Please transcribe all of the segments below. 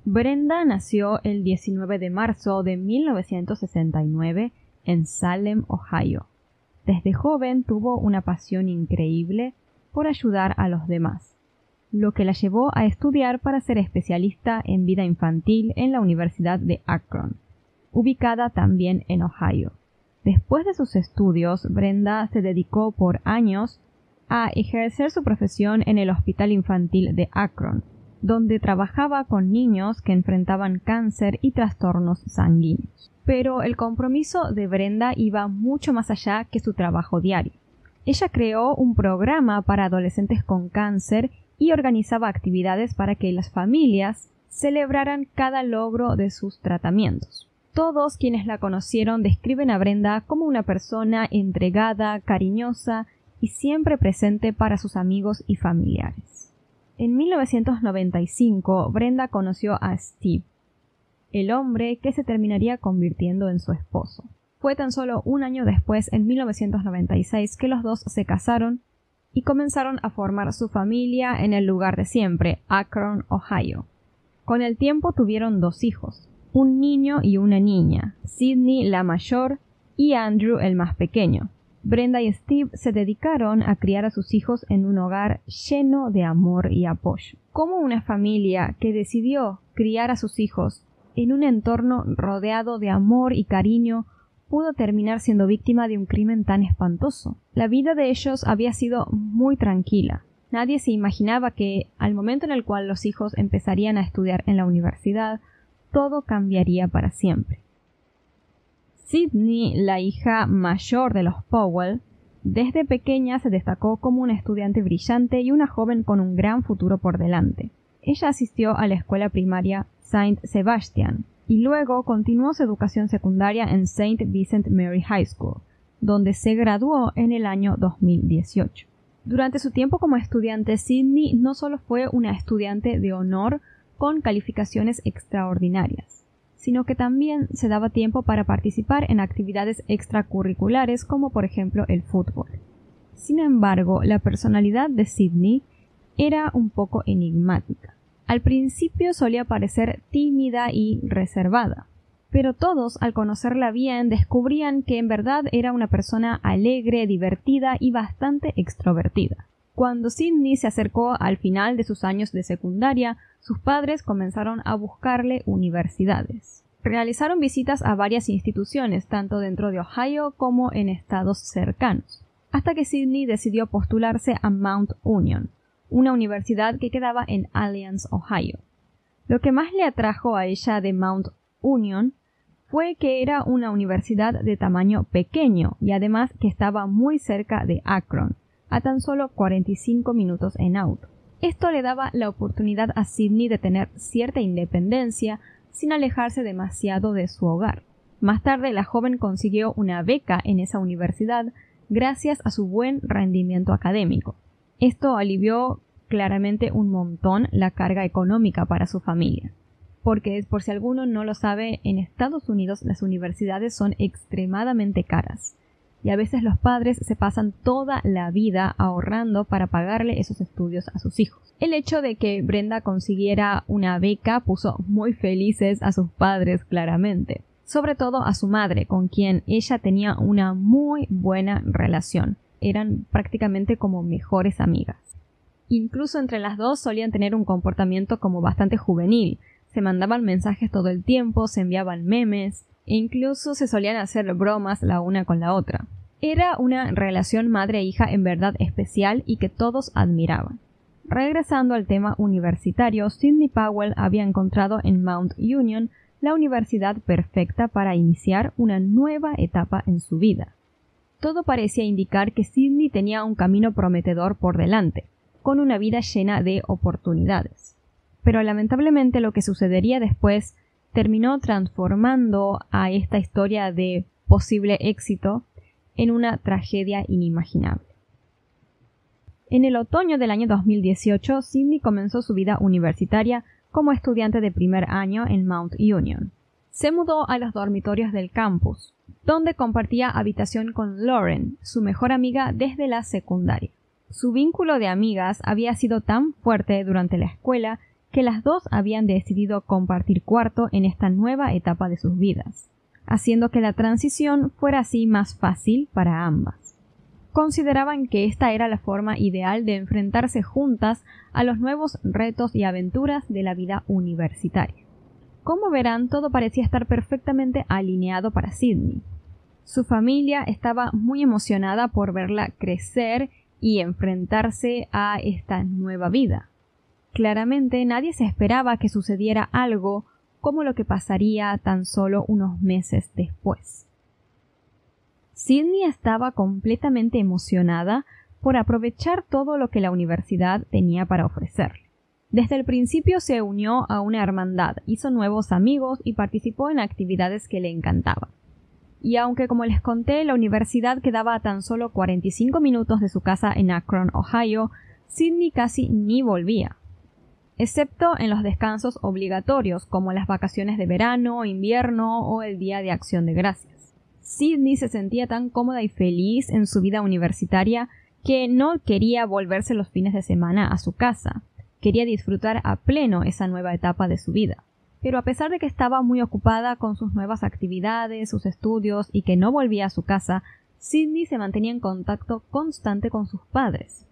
Brenda nació el 19 de marzo de 1969 en Salem, Ohio. Desde joven tuvo una pasión increíble por ayudar a los demás, lo que la llevó a estudiar para ser especialista en vida infantil en la Universidad de Akron, ubicada también en Ohio. Después de sus estudios, Brenda se dedicó por años a ejercer su profesión en el Hospital Infantil de Akron, donde trabajaba con niños que enfrentaban cáncer y trastornos sanguíneos. Pero el compromiso de Brenda iba mucho más allá que su trabajo diario. Ella creó un programa para adolescentes con cáncer y organizaba actividades para que las familias celebraran cada logro de sus tratamientos. Todos quienes la conocieron describen a Brenda como una persona entregada, cariñosa y siempre presente para sus amigos y familiares. En 1995, Brenda conoció a Steve, el hombre que se terminaría convirtiendo en su esposo. Fue tan solo un año después, en 1996, que los dos se casaron y comenzaron a formar su familia en el lugar de siempre, Akron, Ohio. Con el tiempo tuvieron 2 hijos, un niño y una niña, Sydney la mayor y Andrew el más pequeño. Brenda y Steve se dedicaron a criar a sus hijos en un hogar lleno de amor y apoyo. Como una familia que decidió criar a sus hijos en un entorno rodeado de amor y cariño pudo terminar siendo víctima de un crimen tan espantoso. La vida de ellos había sido muy tranquila. Nadie se imaginaba que, al momento en el cual los hijos empezarían a estudiar en la universidad, todo cambiaría para siempre. Sydney, la hija mayor de los Powell, desde pequeña se destacó como una estudiante brillante y una joven con un gran futuro por delante. Ella asistió a la escuela primaria Saint Sebastian y luego continuó su educación secundaria en St. Vincent Mary High School, donde se graduó en el año 2018. Durante su tiempo como estudiante, Sydney no solo fue una estudiante de honor con calificaciones extraordinarias, sino que también se daba tiempo para participar en actividades extracurriculares como por ejemplo el fútbol. Sin embargo, la personalidad de Sydney era un poco enigmática. Al principio solía parecer tímida y reservada, pero todos, al conocerla bien, descubrían que en verdad era una persona alegre, divertida y bastante extrovertida. Cuando Sydney se acercó al final de sus años de secundaria, sus padres comenzaron a buscarle universidades. Realizaron visitas a varias instituciones, tanto dentro de Ohio como en estados cercanos, hasta que Sydney decidió postularse a Mount Union, una universidad que quedaba en Alliance, Ohio. Lo que más le atrajo a ella de Mount Union fue que era una universidad de tamaño pequeño y además que estaba muy cerca de Akron, a tan solo 45 minutos en auto. Esto le daba la oportunidad a Sydney de tener cierta independencia sin alejarse demasiado de su hogar. Más tarde, la joven consiguió una beca en esa universidad gracias a su buen rendimiento académico. Esto alivió claramente un montón la carga económica para su familia, porque, por si alguno no lo sabe, en Estados Unidos las universidades son extremadamente caras. Y a veces los padres se pasan toda la vida ahorrando para pagarle esos estudios a sus hijos. El hecho de que Brenda consiguiera una beca puso muy felices a sus padres claramente, sobre todo a su madre, con quien ella tenía una muy buena relación. Eran prácticamente como mejores amigas. Incluso entre las dos solían tener un comportamiento como bastante juvenil. Se mandaban mensajes todo el tiempo, se enviaban memes e incluso se solían hacer bromas la una con la otra. Era una relación madre-hija en verdad especial y que todos admiraban. Regresando al tema universitario, Sidney Powell había encontrado en Mount Union la universidad perfecta para iniciar una nueva etapa en su vida. Todo parecía indicar que Sydney tenía un camino prometedor por delante, con una vida llena de oportunidades. Pero lamentablemente lo que sucedería después terminó transformando a esta historia de posible éxito en una tragedia inimaginable. En el otoño del año 2018, Sydney comenzó su vida universitaria como estudiante de primer año en Mount Union. Se mudó a los dormitorios del campus, donde compartía habitación con Lauren, su mejor amiga desde la secundaria. Su vínculo de amigas había sido tan fuerte durante la escuela que las dos habían decidido compartir cuarto en esta nueva etapa de sus vidas, haciendo que la transición fuera así más fácil para ambas. Consideraban que esta era la forma ideal de enfrentarse juntas a los nuevos retos y aventuras de la vida universitaria. Como verán, todo parecía estar perfectamente alineado para Sydney. Su familia estaba muy emocionada por verla crecer y enfrentarse a esta nueva vida. Claramente nadie se esperaba que sucediera algo como lo que pasaría tan solo unos meses después. Sydney estaba completamente emocionada por aprovechar todo lo que la universidad tenía para ofrecerle. Desde el principio se unió a una hermandad, hizo nuevos amigos y participó en actividades que le encantaban. Y aunque, como les conté, la universidad quedaba a tan solo 45 minutos de su casa en Akron, Ohio, Sydney casi ni volvía, excepto en los descansos obligatorios como las vacaciones de verano, invierno o el Día de Acción de Gracias. Sydney se sentía tan cómoda y feliz en su vida universitaria que no quería volverse los fines de semana a su casa. Quería disfrutar a pleno esa nueva etapa de su vida. Pero a pesar de que estaba muy ocupada con sus nuevas actividades, sus estudios y que no volvía a su casa, Sydney se mantenía en contacto constante con sus padres.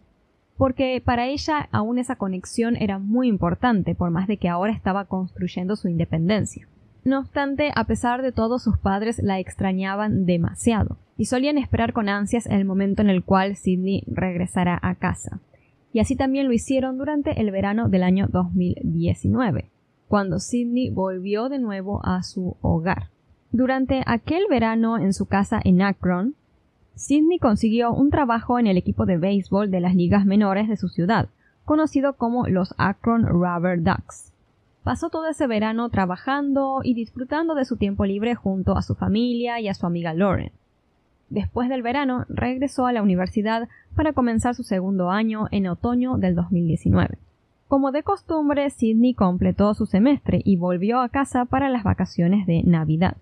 Porque para ella aún esa conexión era muy importante, por más de que ahora estaba construyendo su independencia. No obstante, a pesar de todo, sus padres la extrañaban demasiado y solían esperar con ansias el momento en el cual Sydney regresara a casa. Y así también lo hicieron durante el verano del año 2019, cuando Sydney volvió de nuevo a su hogar. Durante aquel verano en su casa en Akron, Sydney consiguió un trabajo en el equipo de béisbol de las ligas menores de su ciudad, conocido como los Akron Rubber Ducks. Pasó todo ese verano trabajando y disfrutando de su tiempo libre junto a su familia y a su amiga Lauren. Después del verano, regresó a la universidad para comenzar su segundo año en otoño del 2019. Como de costumbre, Sydney completó su semestre y volvió a casa para las vacaciones de Navidad.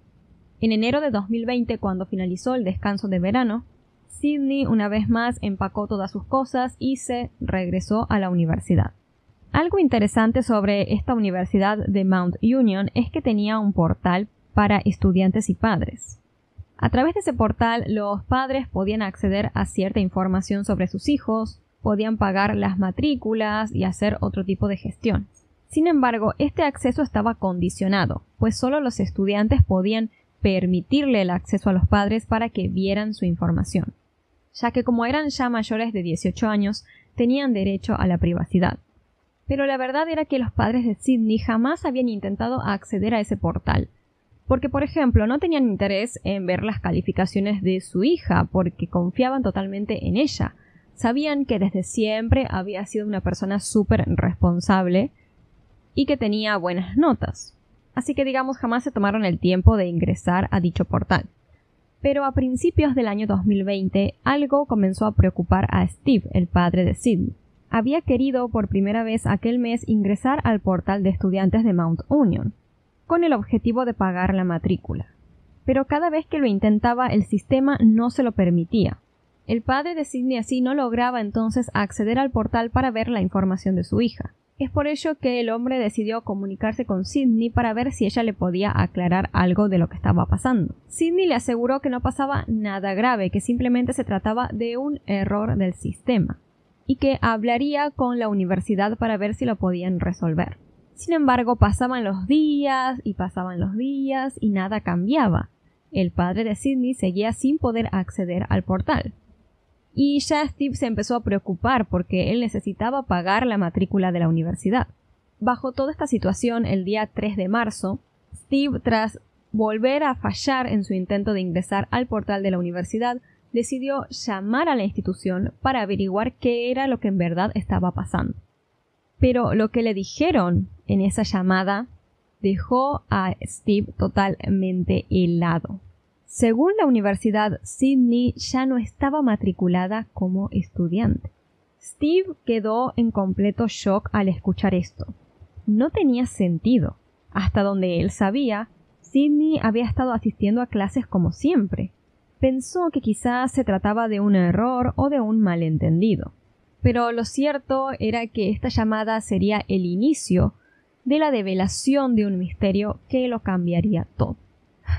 En enero de 2020, cuando finalizó el descanso de verano, Sydney una vez más empacó todas sus cosas y se regresó a la universidad. Algo interesante sobre esta universidad de Mount Union es que tenía un portal para estudiantes y padres. A través de ese portal, los padres podían acceder a cierta información sobre sus hijos, podían pagar las matrículas y hacer otro tipo de gestión. Sin embargo, este acceso estaba condicionado, pues solo los estudiantes podían permitirle el acceso a los padres para que vieran su información, ya que como eran ya mayores de 18 años, tenían derecho a la privacidad. Pero la verdad era que los padres de Sydney jamás habían intentado acceder a ese portal, porque, por ejemplo, no tenían interés en ver las calificaciones de su hija, porque confiaban totalmente en ella. Sabían que desde siempre había sido una persona súper responsable y que tenía buenas notas. Así que, digamos, jamás se tomaron el tiempo de ingresar a dicho portal. Pero a principios del año 2020, algo comenzó a preocupar a Steve, el padre de Sydney. Había querido por primera vez aquel mes ingresar al portal de estudiantes de Mount Union, con el objetivo de pagar la matrícula. Pero cada vez que lo intentaba, el sistema no se lo permitía. El padre de Sydney así no lograba entonces acceder al portal para ver la información de su hija. Es por ello que el hombre decidió comunicarse con Sydney para ver si ella le podía aclarar algo de lo que estaba pasando. Sydney le aseguró que no pasaba nada grave, que simplemente se trataba de un error del sistema, y que hablaría con la universidad para ver si lo podían resolver. Sin embargo, pasaban los días y nada cambiaba. El padre de Sydney seguía sin poder acceder al portal. Y ya Steve se empezó a preocupar porque él necesitaba pagar la matrícula de la universidad. Bajo toda esta situación, el día 3 de marzo, Steve, tras volver a fallar en su intento de ingresar al portal de la universidad, decidió llamar a la institución para averiguar qué era lo que en verdad estaba pasando. Pero lo que le dijeron en esa llamada dejó a Steve totalmente helado. Según la universidad, Sydney ya no estaba matriculada como estudiante. Steve quedó en completo shock al escuchar esto. No tenía sentido. Hasta donde él sabía, Sydney había estado asistiendo a clases como siempre. Pensó que quizás se trataba de un error o de un malentendido. Pero lo cierto era que esta llamada sería el inicio de la develación de un misterio que lo cambiaría todo.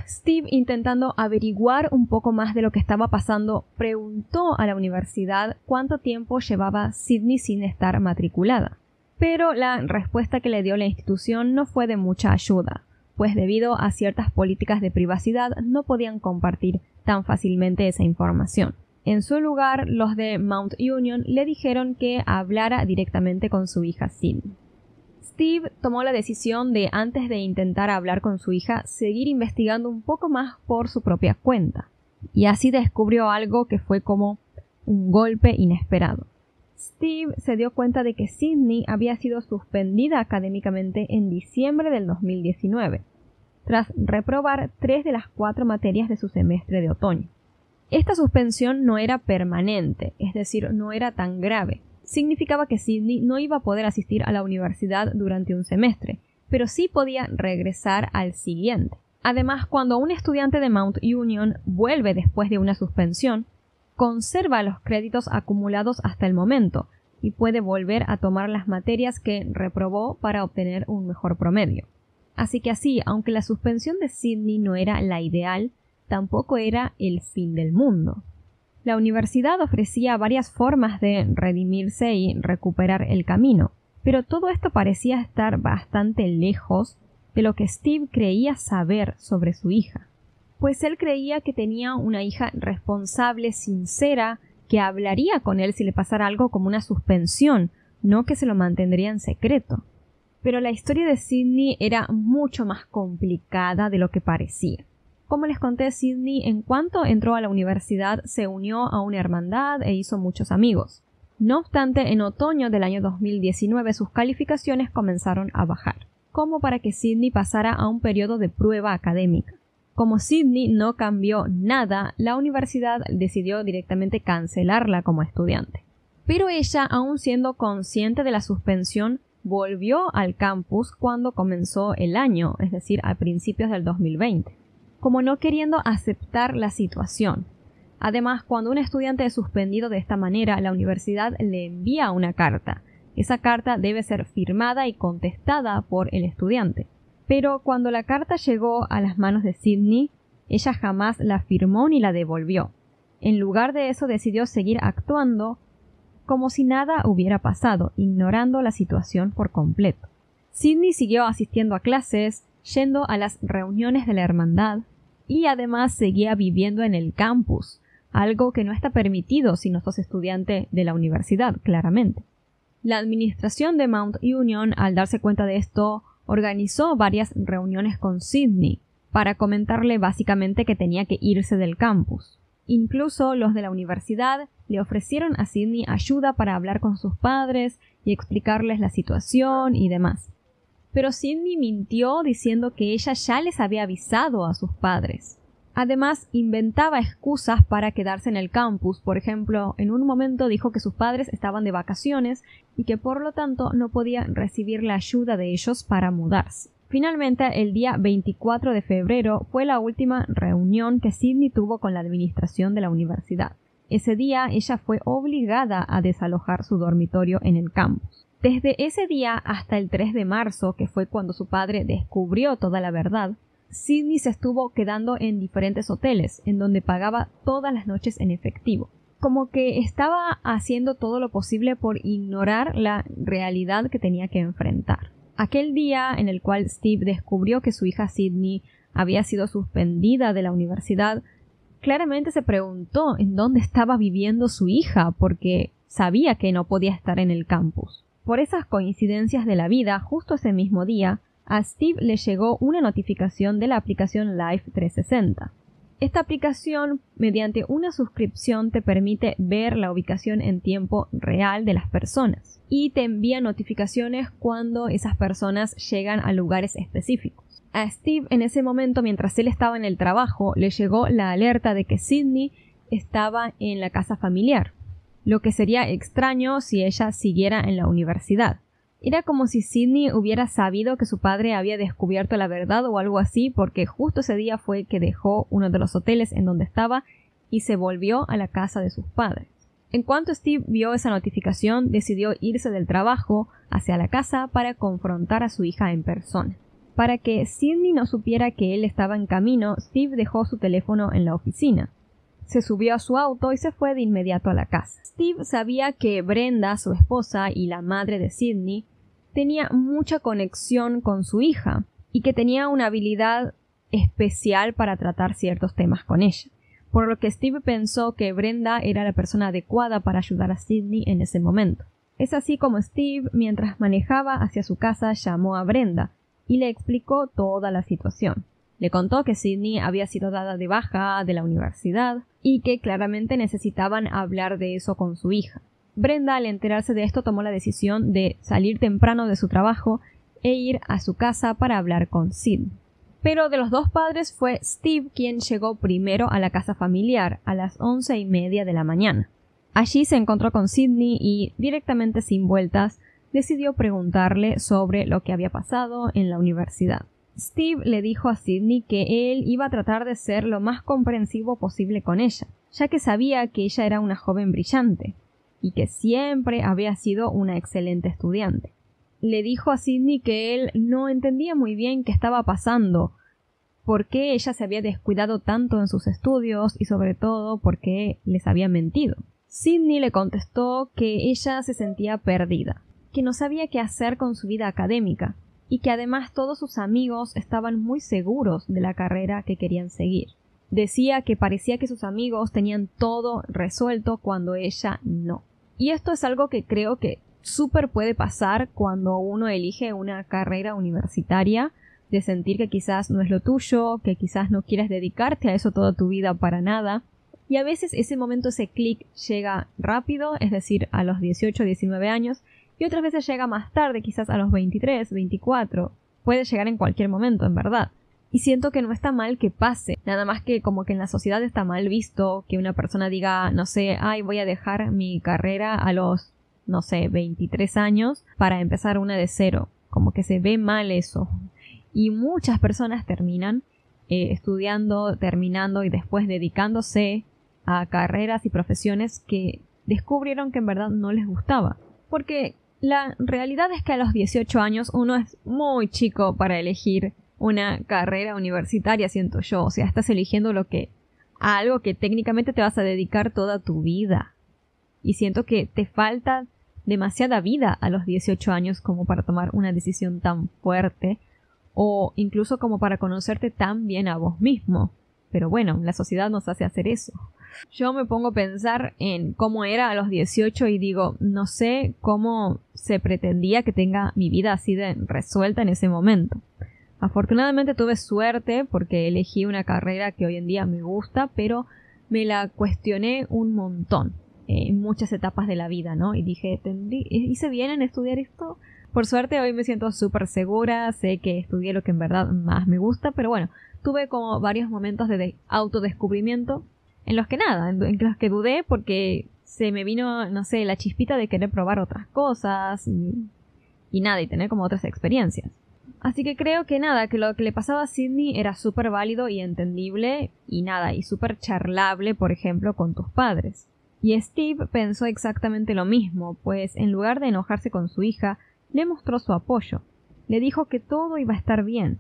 Steve, intentando averiguar un poco más de lo que estaba pasando, preguntó a la universidad cuánto tiempo llevaba Sydney sin estar matriculada. Pero la respuesta que le dio la institución no fue de mucha ayuda, pues debido a ciertas políticas de privacidad no podían compartir tan fácilmente esa información. En su lugar, los de Mount Union le dijeron que hablara directamente con su hija Sydney. Steve tomó la decisión de, antes de intentar hablar con su hija, seguir investigando un poco más por su propia cuenta. Y así descubrió algo que fue como un golpe inesperado. Steve se dio cuenta de que Sydney había sido suspendida académicamente en diciembre del 2019, tras reprobar 3 de las 4 materias de su semestre de otoño. Esta suspensión no era permanente, es decir, no era tan grave. Significaba que Sydney no iba a poder asistir a la universidad durante un semestre, pero sí podía regresar al siguiente. Además, cuando un estudiante de Mount Union vuelve después de una suspensión, conserva los créditos acumulados hasta el momento y puede volver a tomar las materias que reprobó para obtener un mejor promedio. Así que así, aunque la suspensión de Sydney no era la ideal, tampoco era el fin del mundo. La universidad ofrecía varias formas de redimirse y recuperar el camino, pero todo esto parecía estar bastante lejos de lo que Steve creía saber sobre su hija, pues él creía que tenía una hija responsable, sincera, que hablaría con él si le pasara algo como una suspensión, no que se lo mantendría en secreto. Pero la historia de Sydney era mucho más complicada de lo que parecía. Como les conté, Sydney, en cuanto entró a la universidad, se unió a una hermandad e hizo muchos amigos. No obstante, en otoño del año 2019 sus calificaciones comenzaron a bajar, como para que Sydney pasara a un periodo de prueba académica. Como Sydney no cambió nada, la universidad decidió directamente cancelarla como estudiante. Pero ella, aun siendo consciente de la suspensión, volvió al campus cuando comenzó el año, es decir, a principios del 2020. Como no queriendo aceptar la situación. Además, cuando un estudiante es suspendido de esta manera, la universidad le envía una carta. Esa carta debe ser firmada y contestada por el estudiante. Pero cuando la carta llegó a las manos de Sydney, ella jamás la firmó ni la devolvió. En lugar de eso, decidió seguir actuando como si nada hubiera pasado, ignorando la situación por completo. Sydney siguió asistiendo a clases, yendo a las reuniones de la hermandad y además seguía viviendo en el campus, algo que no está permitido si no sos estudiante de la universidad, claramente. La administración de Mount Union, al darse cuenta de esto, organizó varias reuniones con Sydney para comentarle básicamente que tenía que irse del campus. Incluso los de la universidad le ofrecieron a Sydney ayuda para hablar con sus padres y explicarles la situación y demás. Pero Sydney mintió diciendo que ella ya les había avisado a sus padres. Además, inventaba excusas para quedarse en el campus. Por ejemplo, en un momento dijo que sus padres estaban de vacaciones y que por lo tanto no podía recibir la ayuda de ellos para mudarse. Finalmente, el día 24 de febrero fue la última reunión que Sydney tuvo con la administración de la universidad. Ese día ella fue obligada a desalojar su dormitorio en el campus. Desde ese día hasta el 3 de marzo, que fue cuando su padre descubrió toda la verdad, Sydney se estuvo quedando en diferentes hoteles, en donde pagaba todas las noches en efectivo. Como que estaba haciendo todo lo posible por ignorar la realidad que tenía que enfrentar. Aquel día en el cual Steve descubrió que su hija Sydney había sido suspendida de la universidad, claramente se preguntó en dónde estaba viviendo su hija, porque sabía que no podía estar en el campus. Por esas coincidencias de la vida, justo ese mismo día, a Steve le llegó una notificación de la aplicación Life 360. Esta aplicación, mediante una suscripción, te permite ver la ubicación en tiempo real de las personas y te envía notificaciones cuando esas personas llegan a lugares específicos. A Steve, en ese momento, mientras él estaba en el trabajo, le llegó la alerta de que Sydney estaba en la casa familiar, lo que sería extraño si ella siguiera en la universidad. Era como si Sydney hubiera sabido que su padre había descubierto la verdad o algo así, porque justo ese día fue que dejó uno de los hoteles en donde estaba y se volvió a la casa de sus padres. En cuanto Steve vio esa notificación, decidió irse del trabajo hacia la casa para confrontar a su hija en persona. Para que Sydney no supiera que él estaba en camino, Steve dejó su teléfono en la oficina. Se subió a su auto y se fue de inmediato a la casa. Steve sabía que Brenda, su esposa y la madre de Sydney, tenía mucha conexión con su hija y que tenía una habilidad especial para tratar ciertos temas con ella, por lo que Steve pensó que Brenda era la persona adecuada para ayudar a Sydney en ese momento. Es así como Steve, mientras manejaba hacia su casa, llamó a Brenda y le explicó toda la situación. Le contó que Sydney había sido dada de baja de la universidad y que claramente necesitaban hablar de eso con su hija. Brenda, al enterarse de esto, tomó la decisión de salir temprano de su trabajo e ir a su casa para hablar con Sydney. Pero de los dos padres fue Steve quien llegó primero a la casa familiar a las 11:30 de la mañana. Allí se encontró con Sydney y, directamente sin vueltas, decidió preguntarle sobre lo que había pasado en la universidad. Steve le dijo a Sydney que él iba a tratar de ser lo más comprensivo posible con ella, ya que sabía que ella era una joven brillante y que siempre había sido una excelente estudiante. Le dijo a Sydney que él no entendía muy bien qué estaba pasando, por qué ella se había descuidado tanto en sus estudios y sobre todo por qué les había mentido. Sydney le contestó que ella se sentía perdida, que no sabía qué hacer con su vida académica y que además todos sus amigos estaban muy seguros de la carrera que querían seguir. Decía que parecía que sus amigos tenían todo resuelto cuando ella no. Y esto es algo que creo que súper puede pasar cuando uno elige una carrera universitaria, de sentir que quizás no es lo tuyo, que quizás no quieres dedicarte a eso toda tu vida para nada. Y a veces ese momento, ese clic llega rápido, es decir, a los 18 o 19 años, y otras veces llega más tarde, quizás a los 23, 24. Puede llegar en cualquier momento, en verdad. Y siento que no está mal que pase, nada más que como que en la sociedad está mal visto que una persona diga, no sé, ay, voy a dejar mi carrera a los, no sé, 23 años para empezar una de cero. Como que se ve mal eso. Y muchas personas terminan estudiando, terminando y después dedicándose a carreras y profesiones que descubrieron que en verdad no les gustaba. Porque la realidad es que a los 18 años uno es muy chico para elegir una carrera universitaria, siento yo. O sea, estás eligiendo algo que técnicamente te vas a dedicar toda tu vida. Y siento que te falta demasiada vida a los 18 años como para tomar una decisión tan fuerte o incluso como para conocerte tan bien a vos mismo. Pero bueno, la sociedad nos hace hacer eso. Yo me pongo a pensar en cómo era a los 18 y digo, no sé cómo se pretendía que tenga mi vida así de resuelta en ese momento. Afortunadamente tuve suerte porque elegí una carrera que hoy en día me gusta, pero me la cuestioné un montón en muchas etapas de la vida, ¿no? Y dije, ¿hice bien en estudiar esto? Por suerte hoy me siento súper segura, sé que estudié lo que en verdad más me gusta, pero bueno, tuve como varios momentos de autodescubrimiento en los que nada, en los que dudé porque se me vino, no sé, la chispita de querer probar otras cosas y nada, y tener como otras experiencias. Así que creo que nada, que lo que le pasaba a Sydney era súper válido y entendible y nada, y súper charlable, por ejemplo, con tus padres. Y Steve pensó exactamente lo mismo, pues en lugar de enojarse con su hija, le mostró su apoyo. Le dijo que todo iba a estar bien,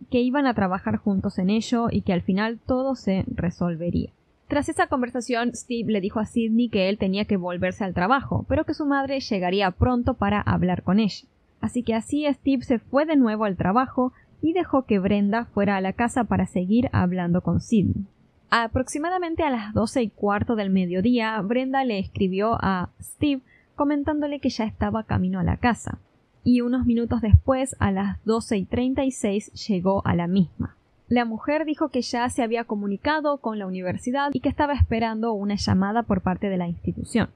que iban a trabajar juntos en ello y que al final todo se resolvería. Tras esa conversación, Steve le dijo a Sydney que él tenía que volverse al trabajo, pero que su madre llegaría pronto para hablar con ella. Así que así Steve se fue de nuevo al trabajo y dejó que Brenda fuera a la casa para seguir hablando con Sydney. Aproximadamente a las 12:15 del mediodía, Brenda le escribió a Steve comentándole que ya estaba camino a la casa. Y unos minutos después, a las 12:36, llegó a la misma. La mujer dijo que ya se había comunicado con la universidad y que estaba esperando una llamada por parte de la institución.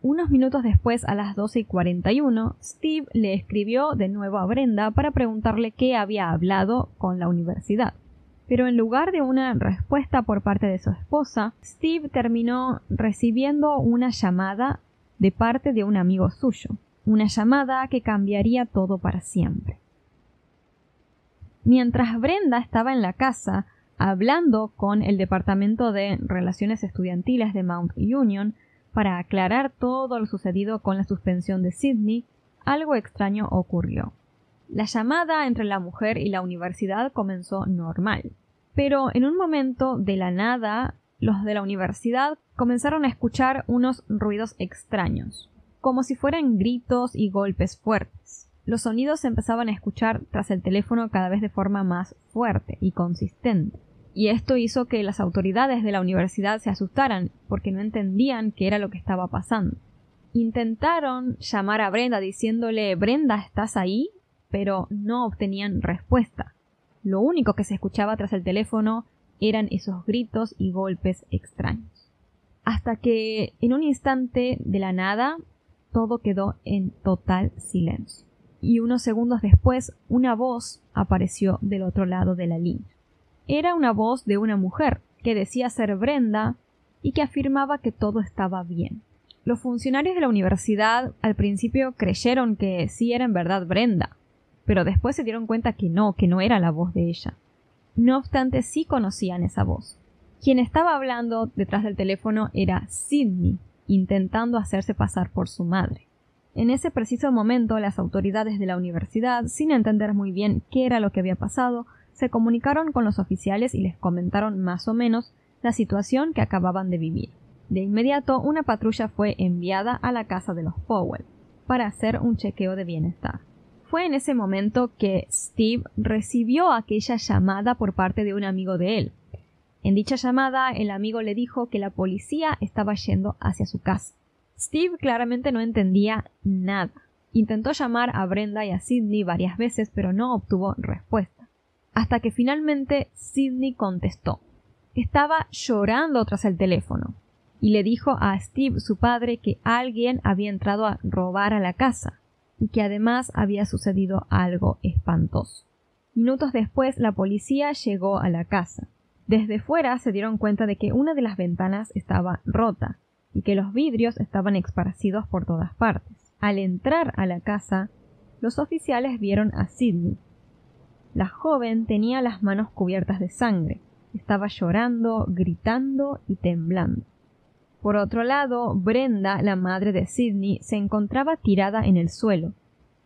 Unos minutos después, a las 12:41, Steve le escribió de nuevo a Brenda para preguntarle qué había hablado con la universidad. Pero en lugar de una respuesta por parte de su esposa, Steve terminó recibiendo una llamada de parte de un amigo suyo. Una llamada que cambiaría todo para siempre. Mientras Brenda estaba en la casa hablando con el Departamento de Relaciones Estudiantiles de Mount Union, Para aclarar todo lo sucedido con la suspensión de Sidney, algo extraño ocurrió. La llamada entre la mujer y la universidad comenzó normal, pero en un momento, de la nada, los de la universidad comenzaron a escuchar unos ruidos extraños, como si fueran gritos y golpes fuertes. Los sonidos se empezaban a escuchar tras el teléfono cada vez de forma más fuerte y consistente, y esto hizo que las autoridades de la universidad se asustaran porque no entendían qué era lo que estaba pasando. Intentaron llamar a Brenda diciéndole «Brenda, ¿estás ahí?», pero no obtenían respuesta. Lo único que se escuchaba tras el teléfono eran esos gritos y golpes extraños. Hasta que, en un instante de la nada, todo quedó en total silencio. Y unos segundos después, una voz apareció del otro lado de la línea. Era una voz de una mujer que decía ser Brenda y que afirmaba que todo estaba bien. Los funcionarios de la universidad al principio creyeron que sí era en verdad Brenda, pero después se dieron cuenta que no era la voz de ella. No obstante, sí conocían esa voz. Quien estaba hablando detrás del teléfono era Sidney, intentando hacerse pasar por su madre. En ese preciso momento, las autoridades de la universidad, sin entender muy bien qué era lo que había pasado, se comunicaron con los oficiales y les comentaron más o menos la situación que acababan de vivir. De inmediato, una patrulla fue enviada a la casa de los Powell para hacer un chequeo de bienestar. Fue en ese momento que Steve recibió aquella llamada por parte de un amigo de él. En dicha llamada, el amigo le dijo que la policía estaba yendo hacia su casa. Steve claramente no entendía nada. Intentó llamar a Brenda y a Sidney varias veces, pero no obtuvo respuesta. Hasta que finalmente Sidney contestó. Estaba llorando tras el teléfono y le dijo a Steve, su padre, que alguien había entrado a robar a la casa y que además había sucedido algo espantoso. Minutos después, la policía llegó a la casa. Desde fuera se dieron cuenta de que una de las ventanas estaba rota y que los vidrios estaban esparcidos por todas partes. Al entrar a la casa, los oficiales vieron a Sidney. La joven tenía las manos cubiertas de sangre. Estaba llorando, gritando y temblando. Por otro lado, Brenda, la madre de Sidney, se encontraba tirada en el suelo,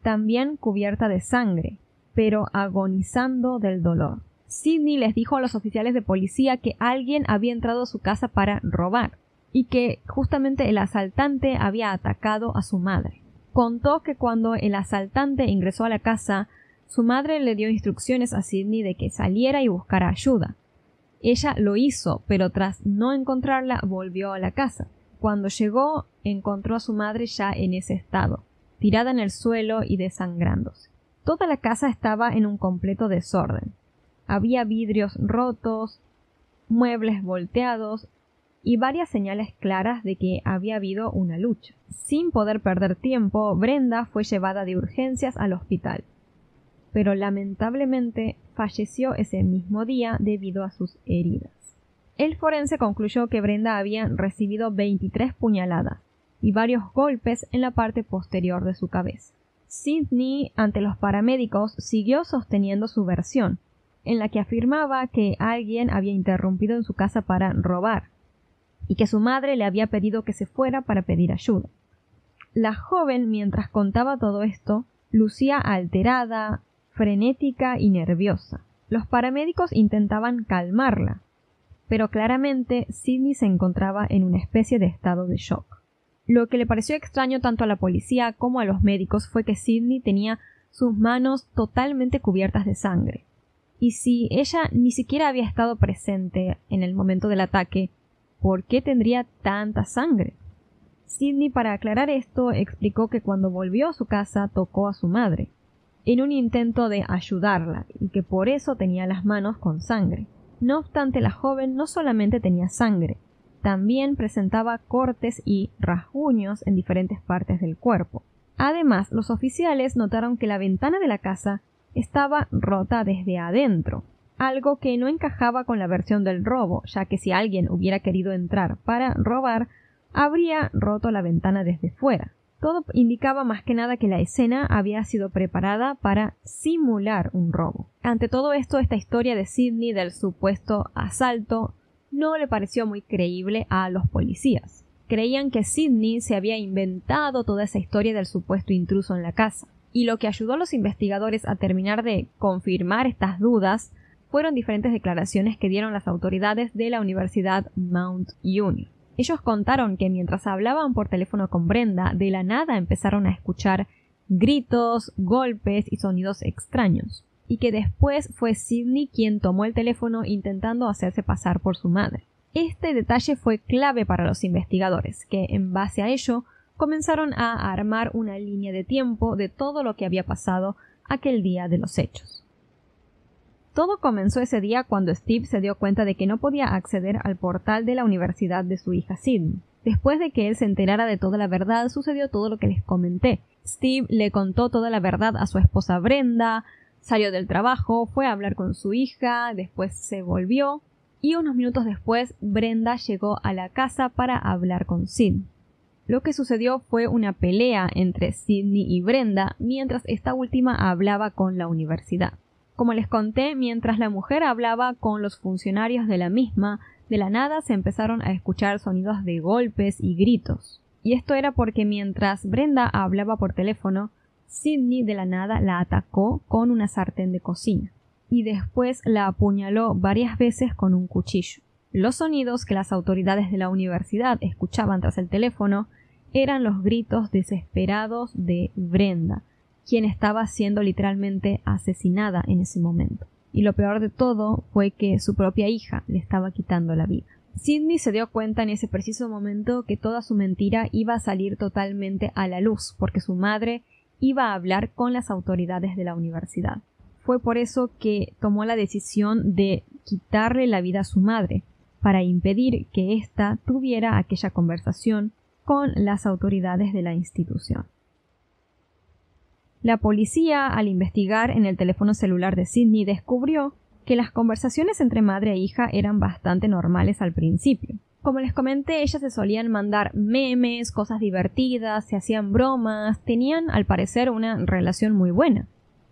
también cubierta de sangre, pero agonizando del dolor. Sidney les dijo a los oficiales de policía que alguien había entrado a su casa para robar y que justamente el asaltante había atacado a su madre. Contó que cuando el asaltante ingresó a la casa, su madre le dio instrucciones a Sidney de que saliera y buscara ayuda. Ella lo hizo, pero tras no encontrarla volvió a la casa. Cuando llegó, encontró a su madre ya en ese estado, tirada en el suelo y desangrándose. Toda la casa estaba en un completo desorden. Había vidrios rotos, muebles volteados y varias señales claras de que había habido una lucha. Sin poder perder tiempo, Brenda fue llevada de urgencias al hospital, pero lamentablemente falleció ese mismo día debido a sus heridas. El forense concluyó que Brenda había recibido 23 puñaladas y varios golpes en la parte posterior de su cabeza. Sidney, ante los paramédicos, siguió sosteniendo su versión, en la que afirmaba que alguien había interrumpido en su casa para robar y que su madre le había pedido que se fuera para pedir ayuda. La joven, mientras contaba todo esto, lucía alterada, frenética y nerviosa. Los paramédicos intentaban calmarla, pero claramente Sidney se encontraba en una especie de estado de shock. Lo que le pareció extraño tanto a la policía como a los médicos fue que Sidney tenía sus manos totalmente cubiertas de sangre. Y si ella ni siquiera había estado presente en el momento del ataque, ¿por qué tendría tanta sangre? Sidney, para aclarar esto, explicó que cuando volvió a su casa tocó a su madre, en un intento de ayudarla, y que por eso tenía las manos con sangre. No obstante, la joven no solamente tenía sangre, también presentaba cortes y rasguños en diferentes partes del cuerpo. Además, los oficiales notaron que la ventana de la casa estaba rota desde adentro, algo que no encajaba con la versión del robo, ya que si alguien hubiera querido entrar para robar, habría roto la ventana desde fuera. Todo indicaba más que nada que la escena había sido preparada para simular un robo. Ante todo esto, esta historia de Sidney del supuesto asalto no le pareció muy creíble a los policías. creían que Sidney se había inventado toda esa historia del supuesto intruso en la casa. Y lo que ayudó a los investigadores a terminar de confirmar estas dudas fueron diferentes declaraciones que dieron las autoridades de la Universidad Mount Union. Ellos contaron que mientras hablaban por teléfono con Brenda, de la nada empezaron a escuchar gritos, golpes y sonidos extraños, y que después fue Sidney quien tomó el teléfono intentando hacerse pasar por su madre. Este detalle fue clave para los investigadores, que en base a ello comenzaron a armar una línea de tiempo de todo lo que había pasado aquel día de los hechos. Todo comenzó ese día cuando Steve se dio cuenta de que no podía acceder al portal de la universidad de su hija Sidney. Después de que él se enterara de toda la verdad, sucedió todo lo que les comenté. Steve le contó toda la verdad a su esposa Brenda, salió del trabajo, fue a hablar con su hija, después se volvió, y unos minutos después Brenda llegó a la casa para hablar con Sidney. Lo que sucedió fue una pelea entre Sidney y Brenda mientras esta última hablaba con la universidad. Como les conté, mientras la mujer hablaba con los funcionarios de la misma, de la nada se empezaron a escuchar sonidos de golpes y gritos. Y esto era porque mientras Brenda hablaba por teléfono, Sidney de la nada la atacó con una sartén de cocina y después la apuñaló varias veces con un cuchillo. Los sonidos que las autoridades de la universidad escuchaban tras el teléfono eran los gritos desesperados de Brenda, quien estaba siendo literalmente asesinada en ese momento. Y lo peor de todo fue que su propia hija le estaba quitando la vida. Sidney se dio cuenta en ese preciso momento que toda su mentira iba a salir totalmente a la luz, porque su madre iba a hablar con las autoridades de la universidad. Fue por eso que tomó la decisión de quitarle la vida a su madre, para impedir que ésta tuviera aquella conversación con las autoridades de la institución. La policía, al investigar en el teléfono celular de Sidney, descubrió que las conversaciones entre madre e hija eran bastante normales al principio. Como les comenté, ellas se solían mandar memes, cosas divertidas, se hacían bromas, tenían al parecer una relación muy buena.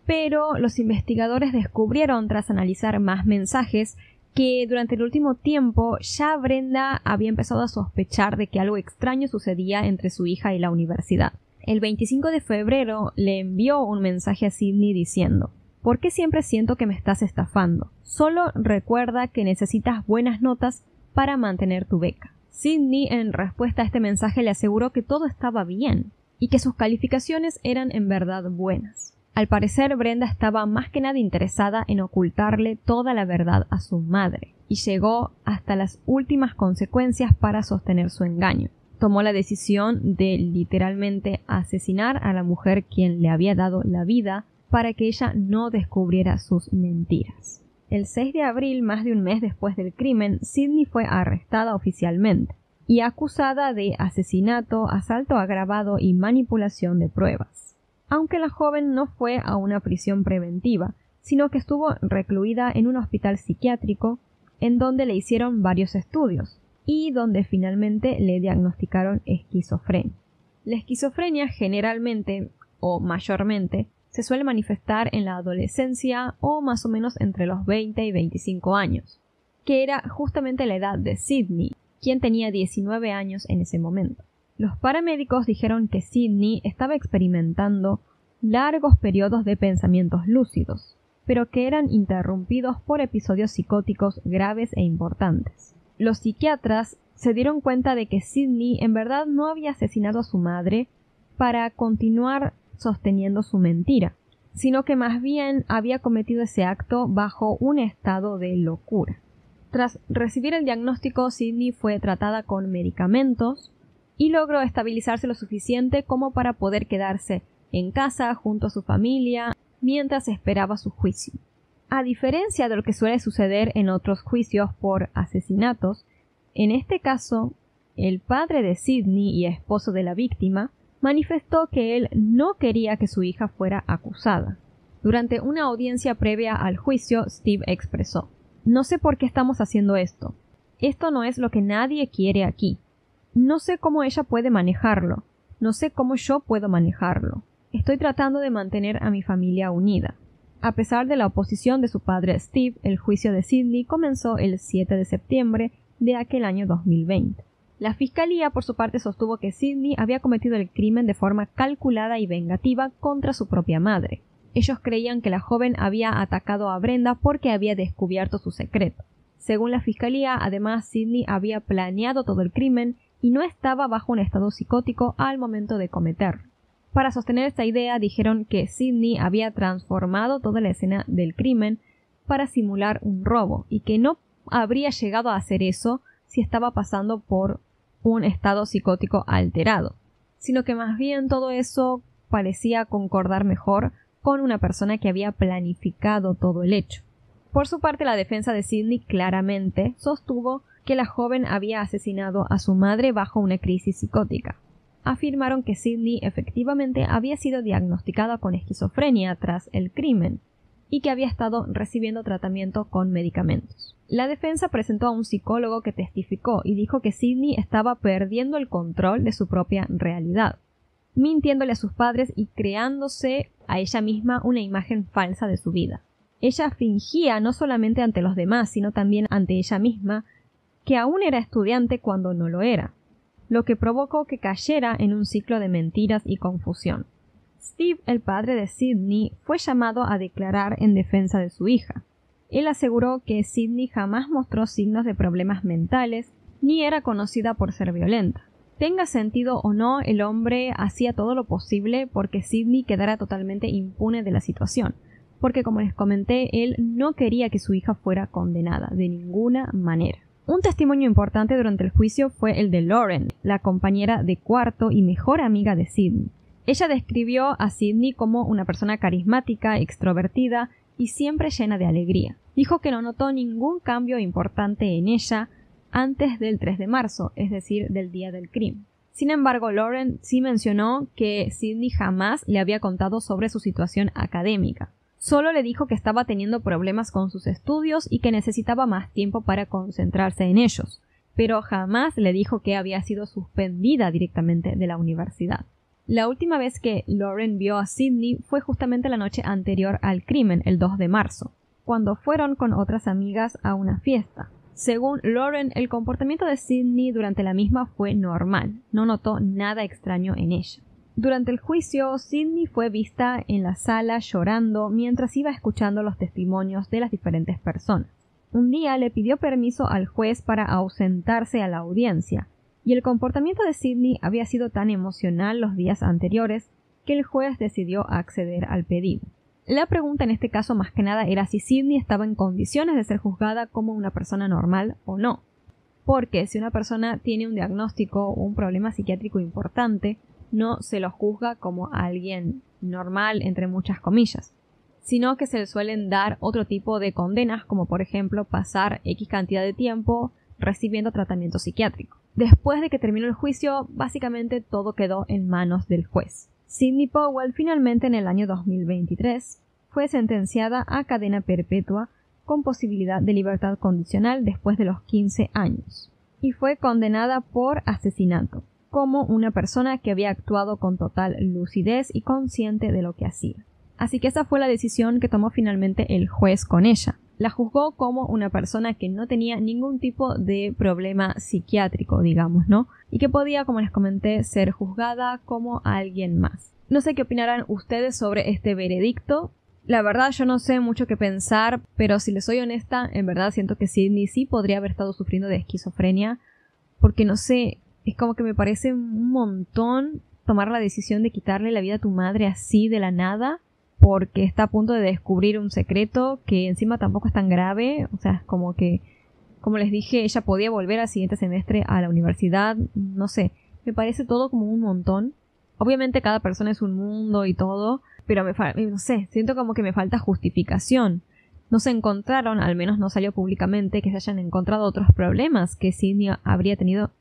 Pero los investigadores descubrieron, tras analizar más mensajes, que durante el último tiempo ya Brenda había empezado a sospechar de que algo extraño sucedía entre su hija y la universidad. El 25 de febrero le envió un mensaje a Sidney diciendo: ¿por qué siempre siento que me estás estafando? Solo recuerda que necesitas buenas notas para mantener tu beca. Sidney, en respuesta a este mensaje, le aseguró que todo estaba bien y que sus calificaciones eran en verdad buenas. Al parecer, Brenda estaba más que nada interesada en ocultarle toda la verdad a su madre y llegó hasta las últimas consecuencias para sostener su engaño. Tomó la decisión de literalmente asesinar a la mujer quien le había dado la vida para que ella no descubriera sus mentiras. El 6 de abril, más de un mes después del crimen, Sidney fue arrestada oficialmente y acusada de asesinato, asalto agravado y manipulación de pruebas. Aunque la joven no fue a una prisión preventiva, sino que estuvo recluida en un hospital psiquiátrico en donde le hicieron varios estudios y donde finalmente le diagnosticaron esquizofrenia. La esquizofrenia generalmente o mayormente se suele manifestar en la adolescencia o más o menos entre los 20 y 25 años, que era justamente la edad de Sidney, quien tenía 19 años en ese momento. Los paramédicos dijeron que Sidney estaba experimentando largos periodos de pensamientos lúcidos, pero que eran interrumpidos por episodios psicóticos graves e importantes. Los psiquiatras se dieron cuenta de que Sidney en verdad no había asesinado a su madre para continuar sosteniendo su mentira, sino que más bien había cometido ese acto bajo un estado de locura. Tras recibir el diagnóstico, Sidney fue tratada con medicamentos y logró estabilizarse lo suficiente como para poder quedarse en casa junto a su familia mientras esperaba su juicio. A diferencia de lo que suele suceder en otros juicios por asesinatos, en este caso, el padre de Sidney y esposo de la víctima manifestó que él no quería que su hija fuera acusada. Durante una audiencia previa al juicio, Steve expresó: «No sé por qué estamos haciendo esto. Esto no es lo que nadie quiere aquí. No sé cómo ella puede manejarlo. No sé cómo yo puedo manejarlo. Estoy tratando de mantener a mi familia unida». A pesar de la oposición de su padre Steve, el juicio de Sidney comenzó el 7 de septiembre de aquel año 2020. La fiscalía, por su parte, sostuvo que Sidney había cometido el crimen de forma calculada y vengativa contra su propia madre. Ellos creían que la joven había atacado a Brenda porque había descubierto su secreto. Según la fiscalía, además, Sidney había planeado todo el crimen y no estaba bajo un estado psicótico al momento de cometerlo. Para sostener esta idea, dijeron que Sidney había transformado toda la escena del crimen para simular un robo y que no habría llegado a hacer eso si estaba pasando por un estado psicótico alterado, sino que más bien todo eso parecía concordar mejor con una persona que había planificado todo el hecho. Por su parte, la defensa de Sidney claramente sostuvo que la joven había asesinado a su madre bajo una crisis psicótica. Afirmaron que Sidney efectivamente había sido diagnosticada con esquizofrenia tras el crimen y que había estado recibiendo tratamiento con medicamentos. La defensa presentó a un psicólogo que testificó y dijo que Sidney estaba perdiendo el control de su propia realidad, mintiéndole a sus padres y creándose a ella misma una imagen falsa de su vida. Ella fingía no solamente ante los demás, sino también ante ella misma, que aún era estudiante cuando no lo era, lo que provocó que cayera en un ciclo de mentiras y confusión. Steve, el padre de Sidney, fue llamado a declarar en defensa de su hija. Él aseguró que Sidney jamás mostró signos de problemas mentales, ni era conocida por ser violenta. Tenga sentido o no, el hombre hacía todo lo posible porque Sidney quedara totalmente impune de la situación, porque como les comenté, él no quería que su hija fuera condenada de ninguna manera. Un testimonio importante durante el juicio fue el de Lauren, la compañera de cuarto y mejor amiga de Sidney. Ella describió a Sidney como una persona carismática, extrovertida y siempre llena de alegría. Dijo que no notó ningún cambio importante en ella antes del 3 de marzo, es decir, del día del crimen. Sin embargo, Lauren sí mencionó que Sidney jamás le había contado sobre su situación académica. Solo le dijo que estaba teniendo problemas con sus estudios y que necesitaba más tiempo para concentrarse en ellos, pero jamás le dijo que había sido suspendida directamente de la universidad. La última vez que Lauren vio a Sidney fue justamente la noche anterior al crimen, el 2 de marzo, cuando fueron con otras amigas a una fiesta. Según Lauren, el comportamiento de Sidney durante la misma fue normal, no notó nada extraño en ella. Durante el juicio, Sidney fue vista en la sala llorando mientras iba escuchando los testimonios de las diferentes personas. Un día le pidió permiso al juez para ausentarse a la audiencia, y el comportamiento de Sidney había sido tan emocional los días anteriores que el juez decidió acceder al pedido. La pregunta en este caso más que nada era si Sidney estaba en condiciones de ser juzgada como una persona normal o no, porque si una persona tiene un diagnóstico o un problema psiquiátrico importante, no se lo juzga como alguien normal, entre muchas comillas, sino que se le suelen dar otro tipo de condenas, como por ejemplo pasar X cantidad de tiempo recibiendo tratamiento psiquiátrico. Después de que terminó el juicio, básicamente todo quedó en manos del juez. Sidney Powell finalmente en el año 2023 fue sentenciada a cadena perpetua con posibilidad de libertad condicional después de los 15 años, y fue condenada por asesinato, como una persona que había actuado con total lucidez y consciente de lo que hacía. Así que esa fue la decisión que tomó finalmente el juez con ella. La juzgó como una persona que no tenía ningún tipo de problema psiquiátrico, digamos, ¿no? Y que podía, como les comenté, ser juzgada como alguien más. No sé qué opinarán ustedes sobre este veredicto. La verdad yo no sé mucho qué pensar, pero si les soy honesta, en verdad siento que Sidney sí podría haber estado sufriendo de esquizofrenia, porque no sé, es como que me parece un montón tomar la decisión de quitarle la vida a tu madre así de la nada, porque está a punto de descubrir un secreto que encima tampoco es tan grave. O sea, es como que, como les dije, ella podía volver al siguiente semestre a la universidad. No sé, me parece todo como un montón. Obviamente cada persona es un mundo y todo, pero no sé, siento como que me falta justificación. No se encontraron, al menos no salió públicamente, que se hayan encontrado otros problemas que Sidney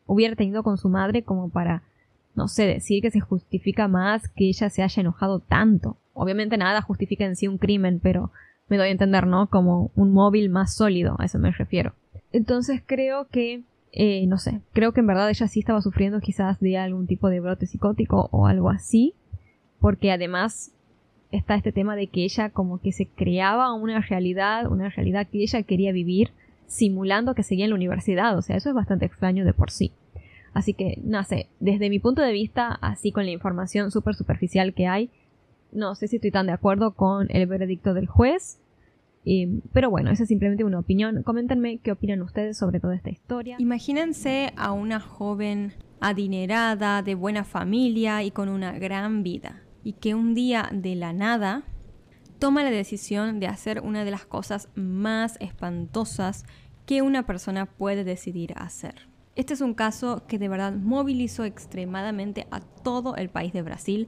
hubiera tenido con su madre como para, no sé, decir que se justifica más que ella se haya enojado tanto. Obviamente nada justifica en sí un crimen, pero me doy a entender, ¿no? Como un móvil más sólido, a eso me refiero. Entonces creo que, no sé, creo que en verdad ella sí estaba sufriendo quizás de algún tipo de brote psicótico o algo así, porque además está este tema de que ella como que se creaba una realidad que ella quería vivir, simulando que seguía en la universidad. O sea, eso es bastante extraño de por sí. Así que, no sé, desde mi punto de vista, así con la información súper superficial que hay, no sé si estoy tan de acuerdo con el veredicto del juez. Pero bueno, esa es simplemente una opinión. Coméntenme qué opinan ustedes sobre toda esta historia. Imagínense a una joven adinerada, de buena familia y con una gran vida, y que un día de la nada toma la decisión de hacer una de las cosas más espantosas que una persona puede decidir hacer. Este es un caso que de verdad movilizó extremadamente a todo el país de Brasil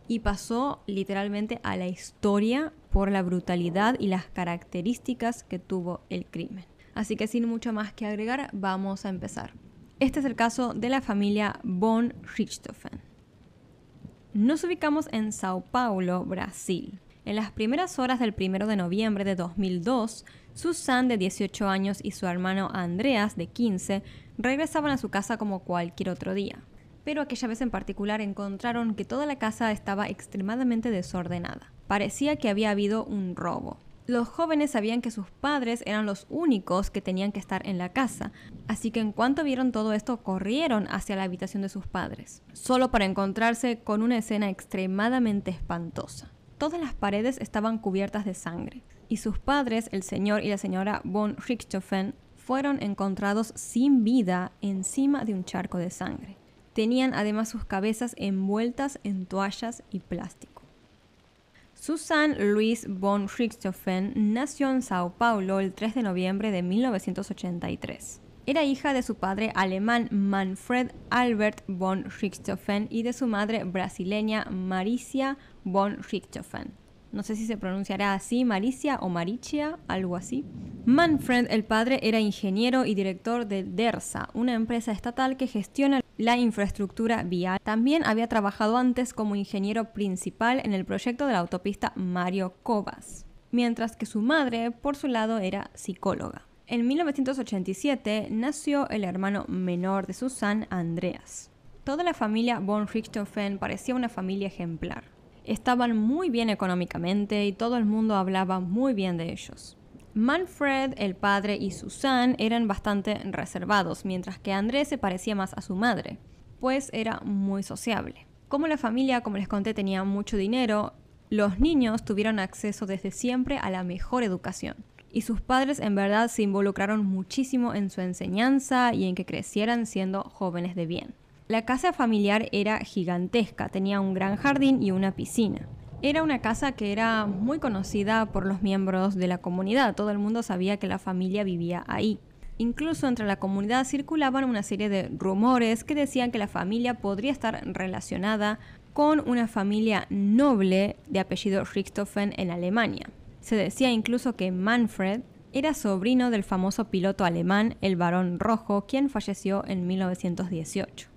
y pasó literalmente a la historia por la brutalidad y las características que tuvo el crimen. Así que sin mucho más que agregar, vamos a empezar. Este es el caso de la familia von Richthofen. Nos ubicamos en Sao Paulo, Brasil. En las primeras horas del 1 de noviembre de 2002, Susan, de 18 años, y su hermano Andreas, de 15, regresaban a su casa como cualquier otro día. Pero aquella vez en particular encontraron que toda la casa estaba extremadamente desordenada. Parecía que había habido un robo. Los jóvenes sabían que sus padres eran los únicos que tenían que estar en la casa, así que en cuanto vieron todo esto corrieron hacia la habitación de sus padres, solo para encontrarse con una escena extremadamente espantosa. Todas las paredes estaban cubiertas de sangre, y sus padres, el señor y la señora von Richthofen, fueron encontrados sin vida encima de un charco de sangre. Tenían además sus cabezas envueltas en toallas y plástico. Susan Louise von Richthofen nació en Sao Paulo el 3 de noviembre de 1983. Era hija de su padre alemán Manfred Albert von Richthofen y de su madre brasileña Maricia von Richthofen. No sé si se pronunciará así, Maricia o Maricia, algo así. Manfred, el padre, era ingeniero y director de DERSA, una empresa estatal que gestiona la infraestructura vial. También había trabajado antes como ingeniero principal en el proyecto de la autopista Mario Covas, mientras que su madre, por su lado, era psicóloga. En 1987 nació el hermano menor de Susan, Andreas. Toda la familia von Richthofen parecía una familia ejemplar. Estaban muy bien económicamente y todo el mundo hablaba muy bien de ellos. Manfred, el padre, y Susan eran bastante reservados, mientras que Andrés se parecía más a su madre, pues era muy sociable. Como la familia, como les conté, tenía mucho dinero, los niños tuvieron acceso desde siempre a la mejor educación. Y sus padres en verdad se involucraron muchísimo en su enseñanza y en que crecieran siendo jóvenes de bien. La casa familiar era gigantesca, tenía un gran jardín y una piscina. Era una casa que era muy conocida por los miembros de la comunidad, todo el mundo sabía que la familia vivía ahí. Incluso entre la comunidad circulaban una serie de rumores que decían que la familia podría estar relacionada con una familia noble de apellido Richthofen en Alemania. Se decía incluso que Manfred era sobrino del famoso piloto alemán, el Barón Rojo, quien falleció en 1918.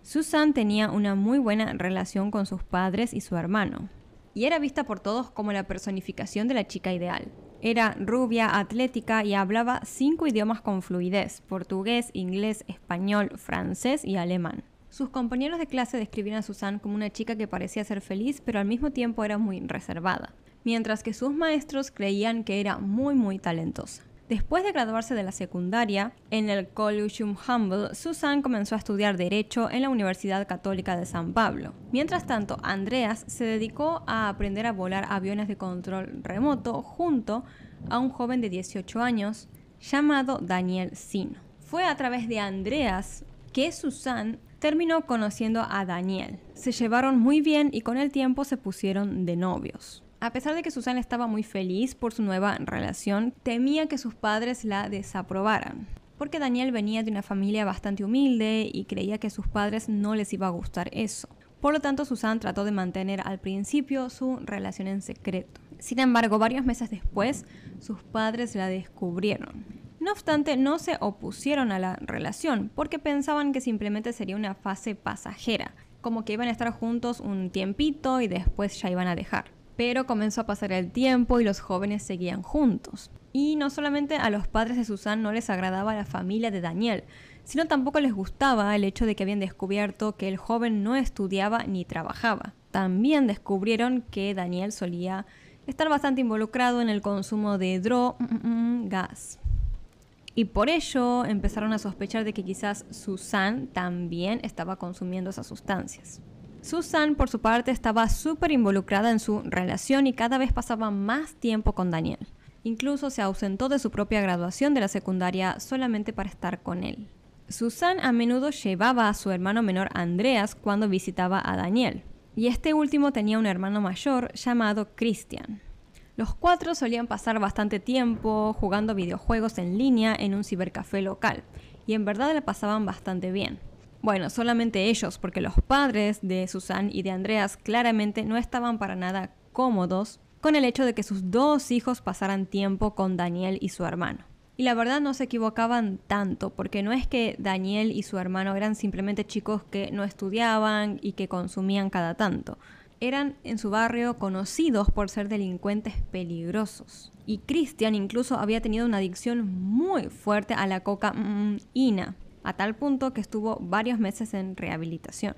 Susan tenía una muy buena relación con sus padres y su hermano, y era vista por todos como la personificación de la chica ideal. Era rubia, atlética y hablaba 5 idiomas con fluidez: portugués, inglés, español, francés y alemán. Sus compañeros de clase describían a Susan como una chica que parecía ser feliz, pero al mismo tiempo era muy reservada, mientras que sus maestros creían que era muy talentosa. Después de graduarse de la secundaria, en el Collegium Humboldt, Susan comenzó a estudiar Derecho en la Universidad Católica de San Pablo. Mientras tanto, Andreas se dedicó a aprender a volar aviones de control remoto junto a un joven de 18 años llamado Daniel Sino. Fue a través de Andreas que Susan terminó conociendo a Daniel. Se llevaron muy bien y con el tiempo se pusieron de novios. A pesar de que Susan estaba muy feliz por su nueva relación, temía que sus padres la desaprobaran, porque Daniel venía de una familia bastante humilde y creía que a sus padres no les iba a gustar eso. Por lo tanto, Susan trató de mantener al principio su relación en secreto. Sin embargo, varios meses después, sus padres la descubrieron. No obstante, no se opusieron a la relación, porque pensaban que simplemente sería una fase pasajera, como que iban a estar juntos un tiempito y después ya iban a dejar. Pero comenzó a pasar el tiempo y los jóvenes seguían juntos. Y no solamente a los padres de Susan no les agradaba la familia de Daniel, sino tampoco les gustaba el hecho de que habían descubierto que el joven no estudiaba ni trabajaba. También descubrieron que Daniel solía estar bastante involucrado en el consumo de drogas. Y por ello empezaron a sospechar de que quizás Suzanne también estaba consumiendo esas sustancias. Suzanne, por su parte, estaba súper involucrada en su relación y cada vez pasaba más tiempo con Daniel. Incluso se ausentó de su propia graduación de la secundaria solamente para estar con él. Suzanne a menudo llevaba a su hermano menor Andreas cuando visitaba a Daniel, y este último tenía un hermano mayor llamado Christian. Los cuatro solían pasar bastante tiempo jugando videojuegos en línea en un cibercafé local, y en verdad la pasaban bastante bien. Bueno, solamente ellos, porque los padres de Suzanne y de Andreas claramente no estaban para nada cómodos con el hecho de que sus dos hijos pasaran tiempo con Daniel y su hermano. Y la verdad no se equivocaban tanto, porque no es que Daniel y su hermano eran simplemente chicos que no estudiaban y que consumían cada tanto. Eran en su barrio conocidos por ser delincuentes peligrosos. Y Christian incluso había tenido una adicción muy fuerte a la cocaína, a tal punto que estuvo varios meses en rehabilitación.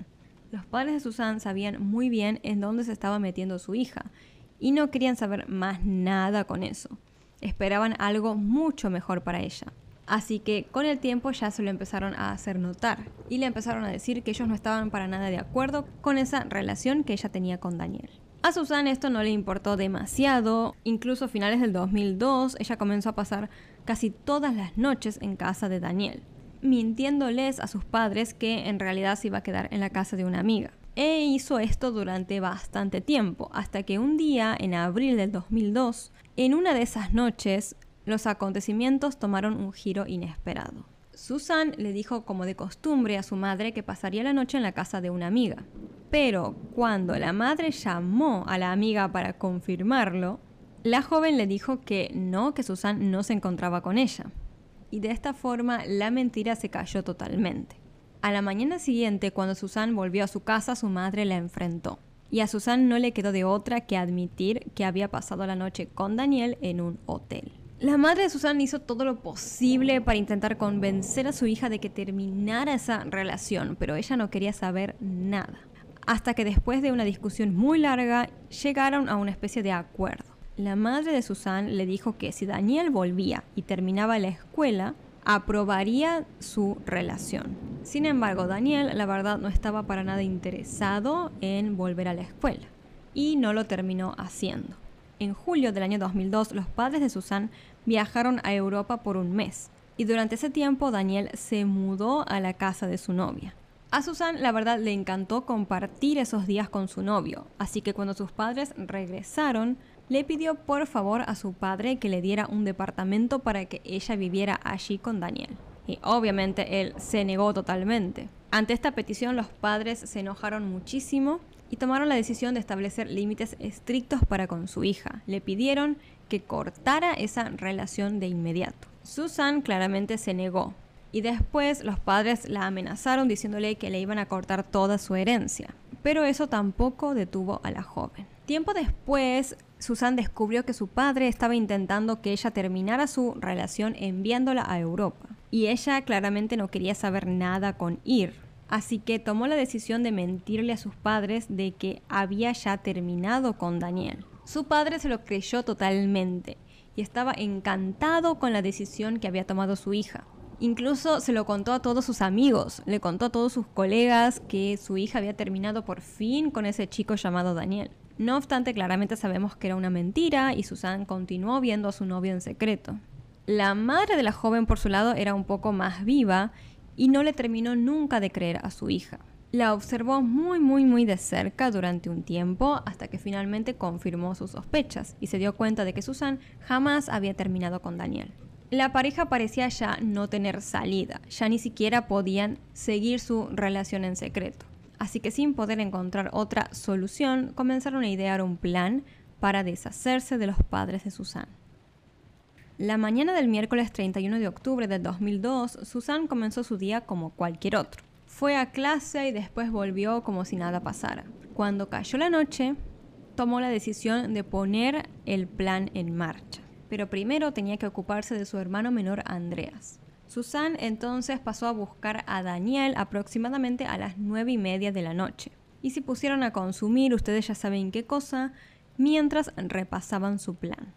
Los padres de Suzanne sabían muy bien en dónde se estaba metiendo su hija y no querían saber más nada con eso. Esperaban algo mucho mejor para ella. Así que con el tiempo ya se lo empezaron a hacer notar y le empezaron a decir que ellos no estaban para nada de acuerdo con esa relación que ella tenía con Daniel. A Suzanne esto no le importó demasiado, incluso a finales del 2002 ella comenzó a pasar casi todas las noches en casa de Daniel, mintiéndoles a sus padres que en realidad se iba a quedar en la casa de una amiga. E hizo esto durante bastante tiempo, hasta que un día, en abril del 2002, en una de esas noches, los acontecimientos tomaron un giro inesperado. Suzanne le dijo como de costumbre a su madre que pasaría la noche en la casa de una amiga. Pero cuando la madre llamó a la amiga para confirmarlo, la joven le dijo que Suzanne no se encontraba con ella. Y de esta forma la mentira se cayó totalmente. A la mañana siguiente, cuando Suzanne volvió a su casa, su madre la enfrentó. Y a Suzanne no le quedó de otra que admitir que había pasado la noche con Daniel en un hotel. La madre de Suzanne hizo todo lo posible para intentar convencer a su hija de que terminara esa relación, pero ella no quería saber nada. Hasta que después de una discusión muy larga, llegaron a una especie de acuerdo. La madre de Suzanne le dijo que si Daniel volvía y terminaba la escuela, aprobaría su relación. Sin embargo, Daniel, la verdad, no estaba para nada interesado en volver a la escuela y no lo terminó haciendo. En julio del año 2002, los padres de Suzanne viajaron a Europa por un mes y durante ese tiempo Daniel se mudó a la casa de su novia. A Suzanne, la verdad, le encantó compartir esos días con su novio, así que cuando sus padres regresaron, le pidió por favor a su padre que le diera un departamento para que ella viviera allí con Daniel. Y obviamente él se negó totalmente. Ante esta petición, los padres se enojaron muchísimo y tomaron la decisión de establecer límites estrictos para con su hija. Le pidieron que cortara esa relación de inmediato. Suzanne claramente se negó. Y después los padres la amenazaron diciéndole que le iban a cortar toda su herencia. Pero eso tampoco detuvo a la joven. Tiempo después, Suzanne descubrió que su padre estaba intentando que ella terminara su relación enviándola a Europa. Y ella claramente no quería saber nada con ir. Así que tomó la decisión de mentirle a sus padres de que había ya terminado con Daniel. Su padre se lo creyó totalmente y estaba encantado con la decisión que había tomado su hija. Incluso se lo contó a todos sus amigos, le contó a todos sus colegas que su hija había terminado por fin con ese chico llamado Daniel. No obstante, claramente sabemos que era una mentira y Suzanne continuó viendo a su novio en secreto. La madre de la joven, por su lado, era un poco más viva y no le terminó nunca de creer a su hija. La observó muy de cerca durante un tiempo hasta que finalmente confirmó sus sospechas y se dio cuenta de que Suzanne jamás había terminado con Daniel. La pareja parecía ya no tener salida, ya ni siquiera podían seguir su relación en secreto. Así que sin poder encontrar otra solución, comenzaron a idear un plan para deshacerse de los padres de Suzanne. La mañana del miércoles 31 de octubre del 2002, Suzanne comenzó su día como cualquier otro. Fue a clase y después volvió como si nada pasara. Cuando cayó la noche, tomó la decisión de poner el plan en marcha. Pero primero tenía que ocuparse de su hermano menor Andreas. Suzanne entonces pasó a buscar a Daniel aproximadamente a las 9:30 de la noche. Y se pusieron a consumir, ustedes ya saben qué cosa, mientras repasaban su plan.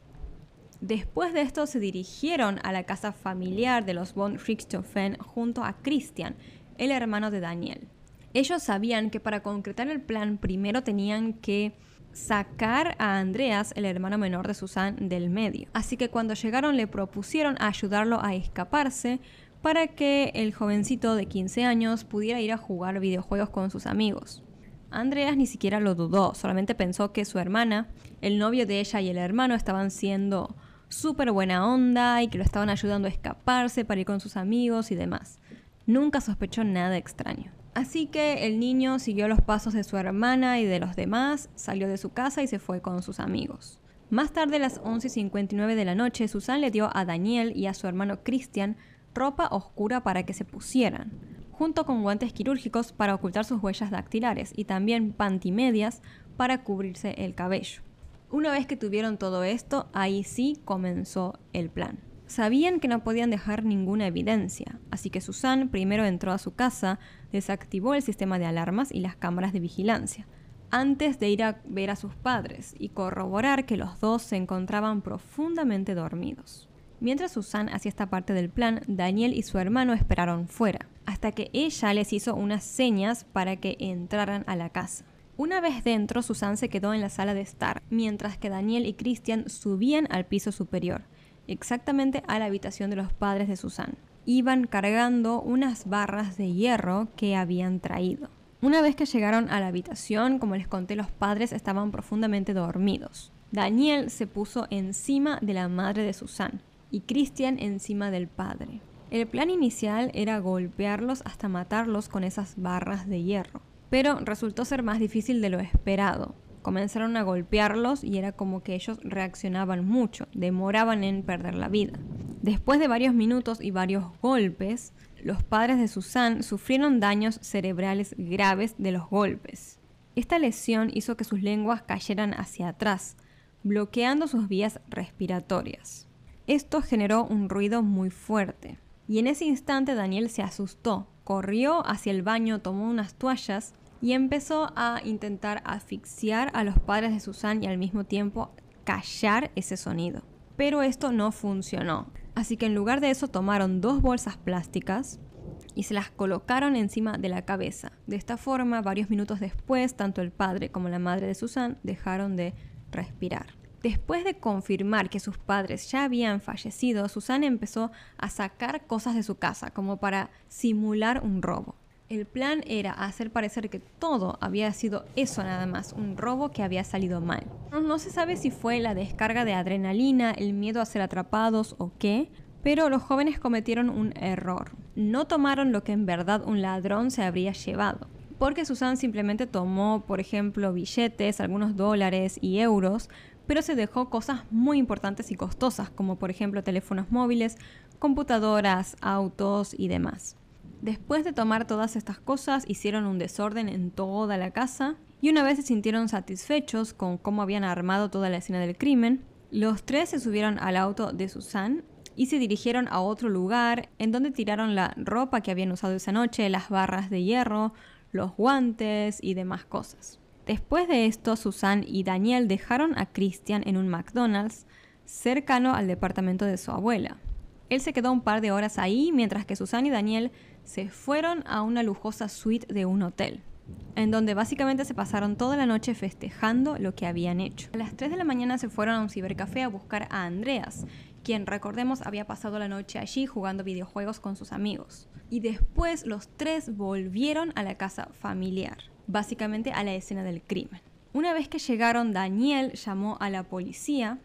Después de esto se dirigieron a la casa familiar de los von Richthofen junto a Christian, el hermano de Daniel. Ellos sabían que para concretar el plan primero tenían que sacar a Andreas, el hermano menor de Susan, del medio. Así que cuando llegaron le propusieron ayudarlo a escaparse para que el jovencito de 15 años pudiera ir a jugar videojuegos con sus amigos. Andreas ni siquiera lo dudó, solamente pensó que su hermana, el novio de ella y el hermano estaban siendo súper buena onda y que lo estaban ayudando a escaparse para ir con sus amigos y demás. Nunca sospechó nada extraño. Así que el niño siguió los pasos de su hermana y de los demás, salió de su casa y se fue con sus amigos. Más tarde, a las 11:59 de la noche, Susan le dio a Daniel y a su hermano Christian ropa oscura para que se pusieran, junto con guantes quirúrgicos para ocultar sus huellas dactilares y también pantimedias para cubrirse el cabello. Una vez que tuvieron todo esto, ahí sí comenzó el plan. Sabían que no podían dejar ninguna evidencia, así que Susan primero entró a su casa, desactivó el sistema de alarmas y las cámaras de vigilancia, antes de ir a ver a sus padres y corroborar que los dos se encontraban profundamente dormidos. Mientras Susan hacía esta parte del plan, Daniel y su hermano esperaron fuera, hasta que ella les hizo unas señas para que entraran a la casa. Una vez dentro, Susan se quedó en la sala de estar, mientras que Daniel y Christian subían al piso superior, exactamente a la habitación de los padres de Susan. Iban cargando unas barras de hierro que habían traído. Una vez que llegaron a la habitación, como les conté, los padres estaban profundamente dormidos. Daniel se puso encima de la madre de Susan y Christian encima del padre. El plan inicial era golpearlos hasta matarlos con esas barras de hierro, pero resultó ser más difícil de lo esperado. Comenzaron a golpearlos y era como que ellos reaccionaban mucho, demoraban en perder la vida. Después de varios minutos y varios golpes, los padres de Susan sufrieron daños cerebrales graves de los golpes. Esta lesión hizo que sus lenguas cayeran hacia atrás, bloqueando sus vías respiratorias. Esto generó un ruido muy fuerte, y en ese instante Daniel se asustó, corrió hacia el baño, tomó unas toallas y empezó a intentar asfixiar a los padres de Susan y al mismo tiempo callar ese sonido. Pero esto no funcionó. Así que en lugar de eso tomaron 2 bolsas plásticas y se las colocaron encima de la cabeza. De esta forma, varios minutos después, tanto el padre como la madre de Susan dejaron de respirar. Después de confirmar que sus padres ya habían fallecido, Susan empezó a sacar cosas de su casa como para simular un robo. El plan era hacer parecer que todo había sido eso nada más, un robo que había salido mal. No se sabe si fue la descarga de adrenalina, el miedo a ser atrapados o qué, pero los jóvenes cometieron un error. No tomaron lo que en verdad un ladrón se habría llevado, porque Susan simplemente tomó, por ejemplo, billetes, algunos dólares y euros, pero se dejó cosas muy importantes y costosas, como por ejemplo teléfonos móviles, computadoras, autos y demás. Después de tomar todas estas cosas, hicieron un desorden en toda la casa y una vez se sintieron satisfechos con cómo habían armado toda la escena del crimen, los 3 se subieron al auto de Susan y se dirigieron a otro lugar en donde tiraron la ropa que habían usado esa noche, las barras de hierro, los guantes y demás cosas. Después de esto, Susan y Daniel dejaron a Christian en un McDonald's cercano al departamento de su abuela. Él se quedó un par de horas ahí, mientras que Susan y Daniel se fueron a una lujosa suite de un hotel, en donde básicamente se pasaron toda la noche festejando lo que habían hecho. A las 3 de la mañana se fueron a un cibercafé a buscar a Andreas, quien, recordemos, había pasado la noche allí jugando videojuegos con sus amigos. Y después los 3 volvieron a la casa familiar, básicamente a la escena del crimen. Una vez que llegaron, Daniel llamó a la policía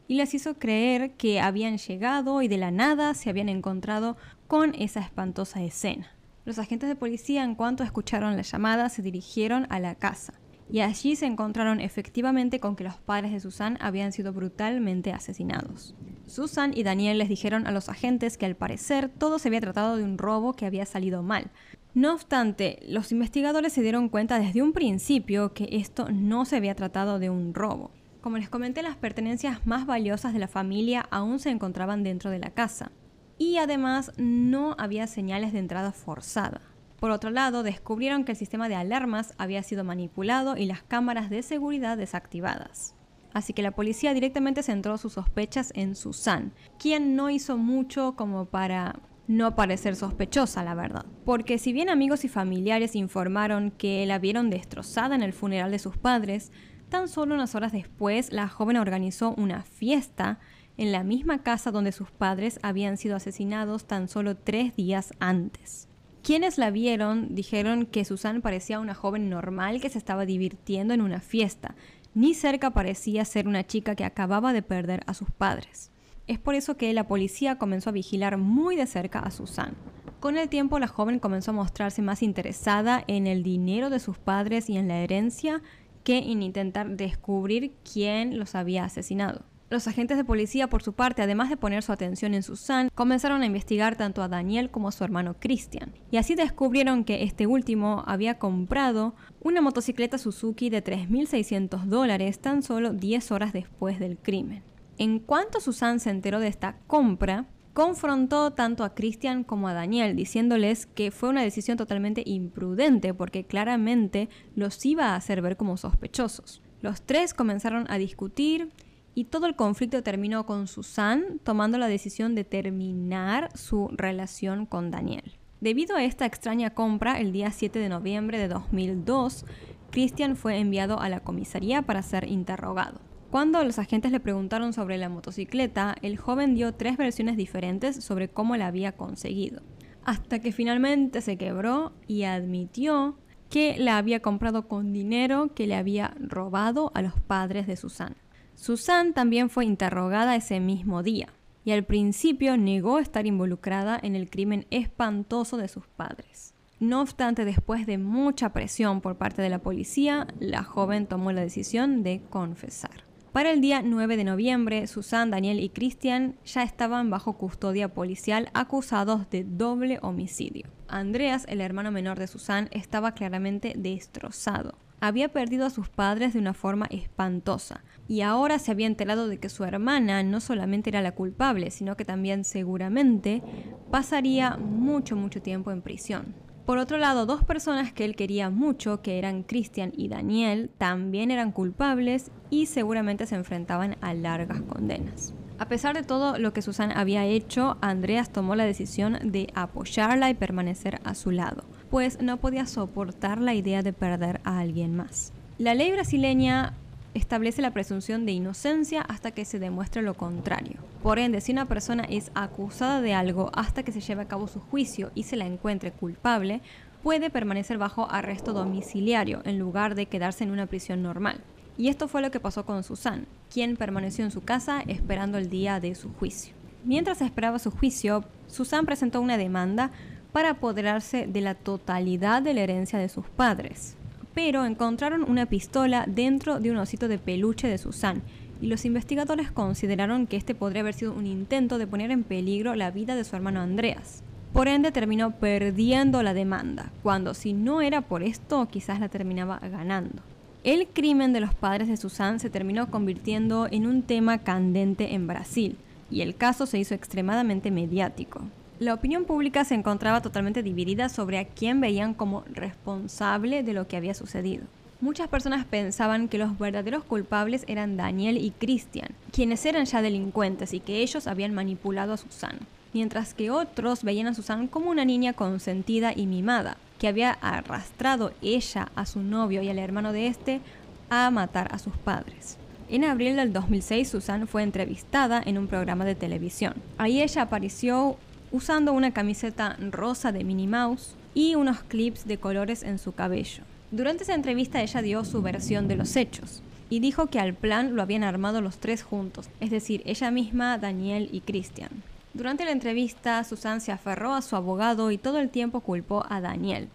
y les hizo creer que habían llegado y de la nada se habían encontrado con esa espantosa escena. Los agentes de policía, en cuanto escucharon la llamada, se dirigieron a la casa y allí se encontraron efectivamente con que los padres de Susan habían sido brutalmente asesinados. Susan y Daniel les dijeron a los agentes que al parecer todo se había tratado de un robo que había salido mal. No obstante, los investigadores se dieron cuenta desde un principio que esto no se había tratado de un robo. Como les comenté, las pertenencias más valiosas de la familia aún se encontraban dentro de la casa. Y además no había señales de entrada forzada. Por otro lado, descubrieron que el sistema de alarmas había sido manipulado y las cámaras de seguridad desactivadas. así que la policía directamente centró sus sospechas en Susan, quien no hizo mucho como para no parecer sospechosa, la verdad. Porque si bien amigos y familiares informaron que la vieron destrozada en el funeral de sus padres, tan solo unas horas después la joven organizó una fiesta en la misma casa donde sus padres habían sido asesinados tan solo 3 días antes. Quienes la vieron dijeron que Susan parecía una joven normal que se estaba divirtiendo en una fiesta, ni cerca parecía ser una chica que acababa de perder a sus padres. Es por eso que la policía comenzó a vigilar muy de cerca a Susan. Con el tiempo la joven comenzó a mostrarse más interesada en el dinero de sus padres y en la herencia que en intentar descubrir quién los había asesinado. Los agentes de policía, por su parte, además de poner su atención en Susan, comenzaron a investigar tanto a Daniel como a su hermano Christian. Y así descubrieron que este último había comprado una motocicleta Suzuki de $3.600 tan solo 10 horas después del crimen. En cuanto Susan se enteró de esta compra, confrontó tanto a Christian como a Daniel, diciéndoles que fue una decisión totalmente imprudente porque claramente los iba a hacer ver como sospechosos. Los tres comenzaron a discutir y todo el conflicto terminó con Susan tomando la decisión de terminar su relación con Daniel. Debido a esta extraña compra, el día 7 de noviembre de 2002, Christian fue enviado a la comisaría para ser interrogado. Cuando los agentes le preguntaron sobre la motocicleta, el joven dio 3 versiones diferentes sobre cómo la había conseguido, hasta que finalmente se quebró y admitió que la había comprado con dinero que le había robado a los padres de Susan. Susan también fue interrogada ese mismo día y al principio negó estar involucrada en el crimen espantoso de sus padres. No obstante, después de mucha presión por parte de la policía, la joven tomó la decisión de confesar. Para el día 9 de noviembre, Susan, Daniel y Christian ya estaban bajo custodia policial acusados de doble homicidio. Andreas, el hermano menor de Susan, estaba claramente destrozado. Había perdido a sus padres de una forma espantosa y ahora se había enterado de que su hermana no solamente era la culpable, sino que también seguramente pasaría mucho tiempo en prisión. Por otro lado, 2 personas que él quería mucho, que eran Christian y Daniel, también eran culpables y seguramente se enfrentaban a largas condenas. A pesar de todo lo que Susan había hecho, Andreas tomó la decisión de apoyarla y permanecer a su lado, pues no podía soportar la idea de perder a alguien más. La ley brasileña establece la presunción de inocencia hasta que se demuestre lo contrario. Por ende, si una persona es acusada de algo hasta que se lleve a cabo su juicio y se la encuentre culpable, puede permanecer bajo arresto domiciliario en lugar de quedarse en una prisión normal. Y esto fue lo que pasó con Susan, quien permaneció en su casa esperando el día de su juicio. Mientras esperaba su juicio, Susan presentó una demanda para apoderarse de la totalidad de la herencia de sus padres. Pero encontraron una pistola dentro de un osito de peluche de Susan, y los investigadores consideraron que este podría haber sido un intento de poner en peligro la vida de su hermano Andreas. Por ende, terminó perdiendo la demanda, cuando si no era por esto, quizás la terminaba ganando. El crimen de los padres de Susan se terminó convirtiendo en un tema candente en Brasil, y el caso se hizo extremadamente mediático. La opinión pública se encontraba totalmente dividida sobre a quién veían como responsable de lo que había sucedido. Muchas personas pensaban que los verdaderos culpables eran Daniel y Christian, quienes eran ya delincuentes y que ellos habían manipulado a Susan, mientras que otros veían a Susan como una niña consentida y mimada, que había arrastrado ella a su novio y al hermano de este a matar a sus padres. En abril del 2006, Susan fue entrevistada en un programa de televisión. Ahí ella apareció usando una camiseta rosa de Minnie Mouse y unos clips de colores en su cabello. Durante esa entrevista ella dio su versión de los hechos y dijo que al plan lo habían armado los 3 juntos, es decir, ella misma, Daniel y Christian. Durante la entrevista, Susan se aferró a su abogado y todo el tiempo culpó a Daniel.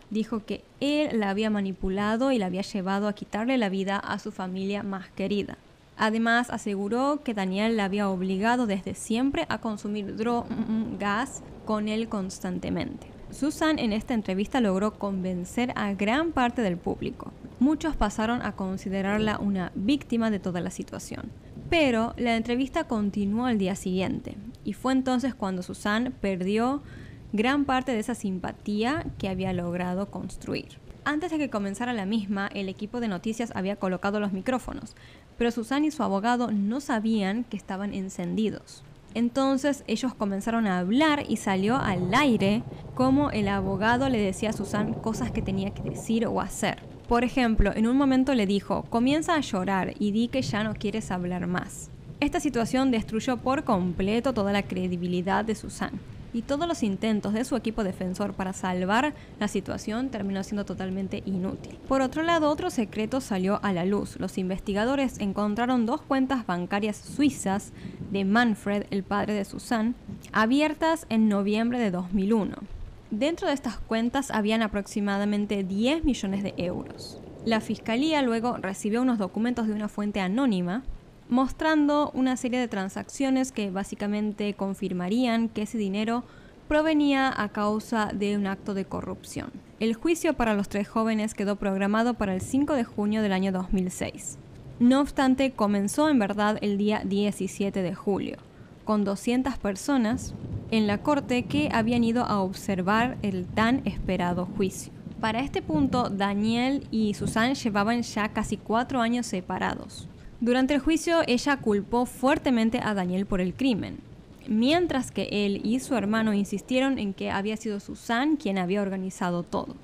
Dijo que él la había manipulado y la había llevado a quitarle la vida a su familia más querida. Además, aseguró que Daniel la había obligado desde siempre a consumir gas con él constantemente. Susan en esta entrevista logró convencer a gran parte del público. Muchos pasaron a considerarla una víctima de toda la situación. Pero la entrevista continuó al día siguiente, y fue entonces cuando Susan perdió gran parte de esa simpatía que había logrado construir. Antes de que comenzara la misma, el equipo de noticias había colocado los micrófonos, pero Susan y su abogado no sabían que estaban encendidos. Entonces ellos comenzaron a hablar y salió al aire cómo el abogado le decía a Susan cosas que tenía que decir o hacer. Por ejemplo, en un momento le dijo: comienza a llorar y di que ya no quieres hablar más. Esta situación destruyó por completo toda la credibilidad de Susan, y todos los intentos de su equipo defensor para salvar la situación terminó siendo totalmente inútil. Por otro lado, otro secreto salió a la luz. Los investigadores encontraron 2 cuentas bancarias suizas de Manfred, el padre de Susan, abiertas en noviembre de 2001. Dentro de estas cuentas habían aproximadamente 10 millones de euros. La fiscalía luego recibió unos documentos de una fuente anónima mostrando una serie de transacciones que básicamente confirmarían que ese dinero provenía a causa de un acto de corrupción. El juicio para los 3 jóvenes quedó programado para el 5 de junio del año 2006. No obstante, comenzó en verdad el día 17 de julio, con 200 personas en la corte que habían ido a observar el tan esperado juicio. Para este punto, Danielle y Susan llevaban ya casi 4 años separados. Durante el juicio, ella culpó fuertemente a Danielle por el crimen, mientras que él y su hermano insistieron en que había sido Susan quien había organizado todo.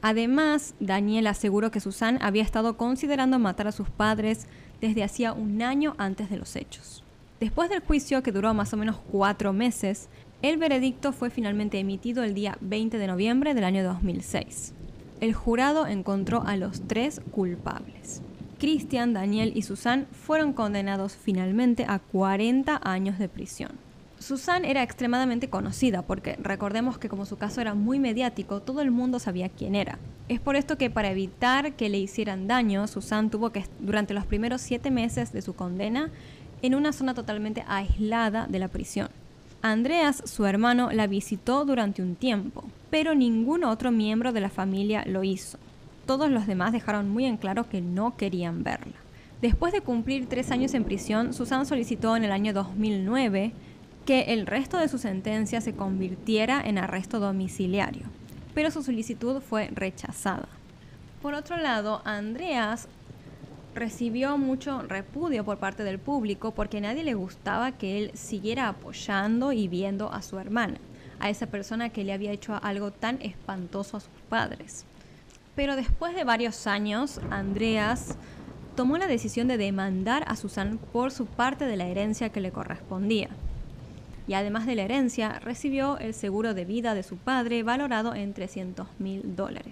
Además, Danielle aseguró que Susan había estado considerando matar a sus padres desde hacía 1 año antes de los hechos. Después del juicio, que duró más o menos 4 meses, el veredicto fue finalmente emitido el día 20 de noviembre del año 2006. El jurado encontró a los 3 culpables. Christian, Danielle y Susan fueron condenados finalmente a 40 años de prisión. Susan era extremadamente conocida porque recordemos que como su caso era muy mediático, todo el mundo sabía quién era. Es por esto que para evitar que le hicieran daño, Susan tuvo que, durante los primeros 7 meses de su condena, en una zona totalmente aislada de la prisión. Andreas, su hermano, la visitó durante un tiempo, pero ningún otro miembro de la familia lo hizo. Todos los demás dejaron muy en claro que no querían verla. Después de cumplir 3 años en prisión, Susan solicitó en el año 2009 que el resto de su sentencia se convirtiera en arresto domiciliario, pero su solicitud fue rechazada. Por otro lado, Andreas recibió mucho repudio por parte del público porque a nadie le gustaba que él siguiera apoyando y viendo a su hermana, a esa persona que le había hecho algo tan espantoso a sus padres. Pero después de varios años, Andreas tomó la decisión de demandar a Susan por su parte de la herencia que le correspondía. Y además de la herencia, recibió el seguro de vida de su padre valorado en $300,000.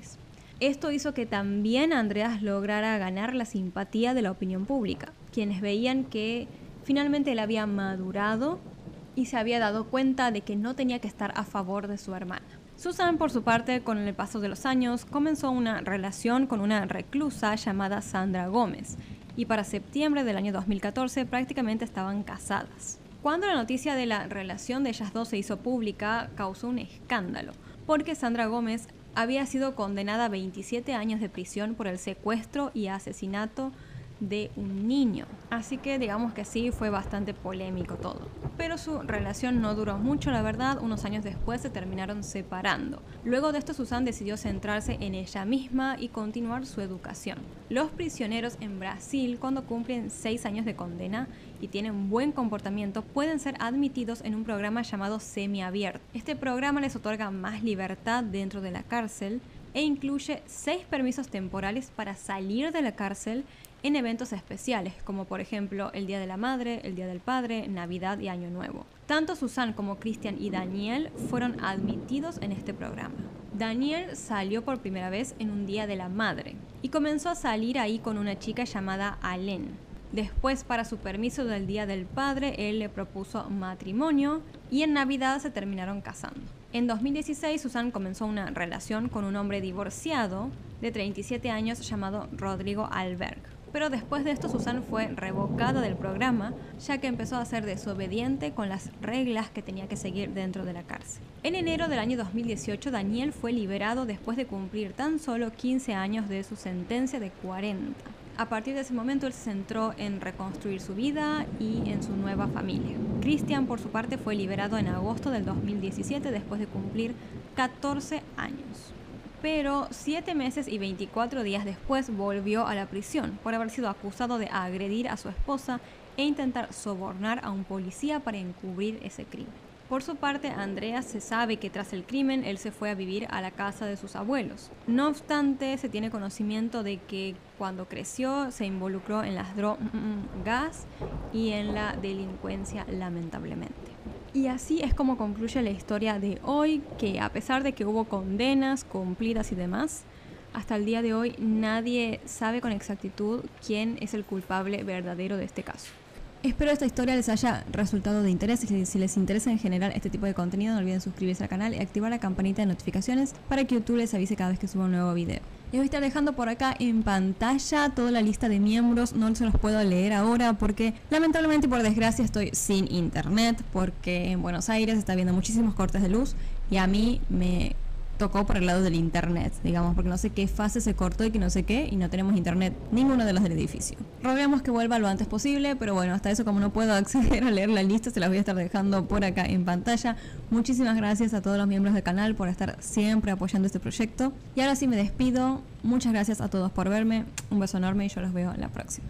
Esto hizo que también Andreas lograra ganar la simpatía de la opinión pública, quienes veían que finalmente él había madurado y se había dado cuenta de que no tenía que estar a favor de su hermana. Susan, por su parte, con el paso de los años, comenzó una relación con una reclusa llamada Sandra Gómez, y para septiembre del año 2014 prácticamente estaban casadas. Cuando la noticia de la relación de ellas dos se hizo pública, causó un escándalo, porque Sandra Gómez había sido condenada a 27 años de prisión por el secuestro y asesinato de un niño. Así que digamos que sí, fue bastante polémico todo. Pero su relación no duró mucho, la verdad. Unos años después se terminaron separando. Luego de esto, Susan decidió centrarse en ella misma y continuar su educación. Los prisioneros en Brasil, cuando cumplen 6 años de condena y tienen buen comportamiento, pueden ser admitidos en un programa llamado semiabierto. Este programa les otorga más libertad dentro de la cárcel e incluye 6 permisos temporales para salir de la cárcel en eventos especiales, como por ejemplo el Día de la Madre, el Día del Padre, Navidad y Año Nuevo. Tanto Susan como Christian y Danielle fueron admitidos en este programa. Danielle salió por primera vez en un Día de la Madre y comenzó a salir ahí con una chica llamada Alén. Después, para su permiso del Día del Padre, él le propuso matrimonio y en Navidad se terminaron casando. En 2016, Susan comenzó una relación con un hombre divorciado de 37 años llamado Rodrigo Alberg. Pero después de esto, Susan fue revocada del programa, ya que empezó a ser desobediente con las reglas que tenía que seguir dentro de la cárcel. En enero del año 2018, Daniel fue liberado después de cumplir tan solo 15 años de su sentencia de 40. A partir de ese momento, él se centró en reconstruir su vida y en su nueva familia. Christian, por su parte, fue liberado en agosto del 2017 después de cumplir 14 años. pero 7 meses y 24 días después volvió a la prisión por haber sido acusado de agredir a su esposa e intentar sobornar a un policía para encubrir ese crimen. Por su parte, Andreas se sabe que tras el crimen él se fue a vivir a la casa de sus abuelos. No obstante, se tiene conocimiento de que cuando creció se involucró en las drogas y en la delincuencia, lamentablemente. Y así es como concluye la historia de hoy, que a pesar de que hubo condenas cumplidas y demás, hasta el día de hoy nadie sabe con exactitud quién es el culpable verdadero de este caso. Espero esta historia les haya resultado de interés y si les interesa en general este tipo de contenido no olviden suscribirse al canal y activar la campanita de notificaciones para que YouTube les avise cada vez que suba un nuevo video. Les voy a estar dejando por acá en pantalla toda la lista de miembros, no se los puedo leer ahora porque lamentablemente y por desgracia estoy sin internet porque en Buenos Aires está habiendo muchísimos cortes de luz y a mí me tocó por el lado del internet, digamos, porque no sé qué fase se cortó y que no sé qué, y no tenemos internet ninguno de los del edificio. Roguemos que vuelva lo antes posible, pero bueno, hasta eso como no puedo acceder a leer la lista, se las voy a estar dejando por acá en pantalla. Muchísimas gracias a todos los miembros del canal por estar siempre apoyando este proyecto. Y ahora sí me despido. Muchas gracias a todos por verme. Un beso enorme y yo los veo en la próxima.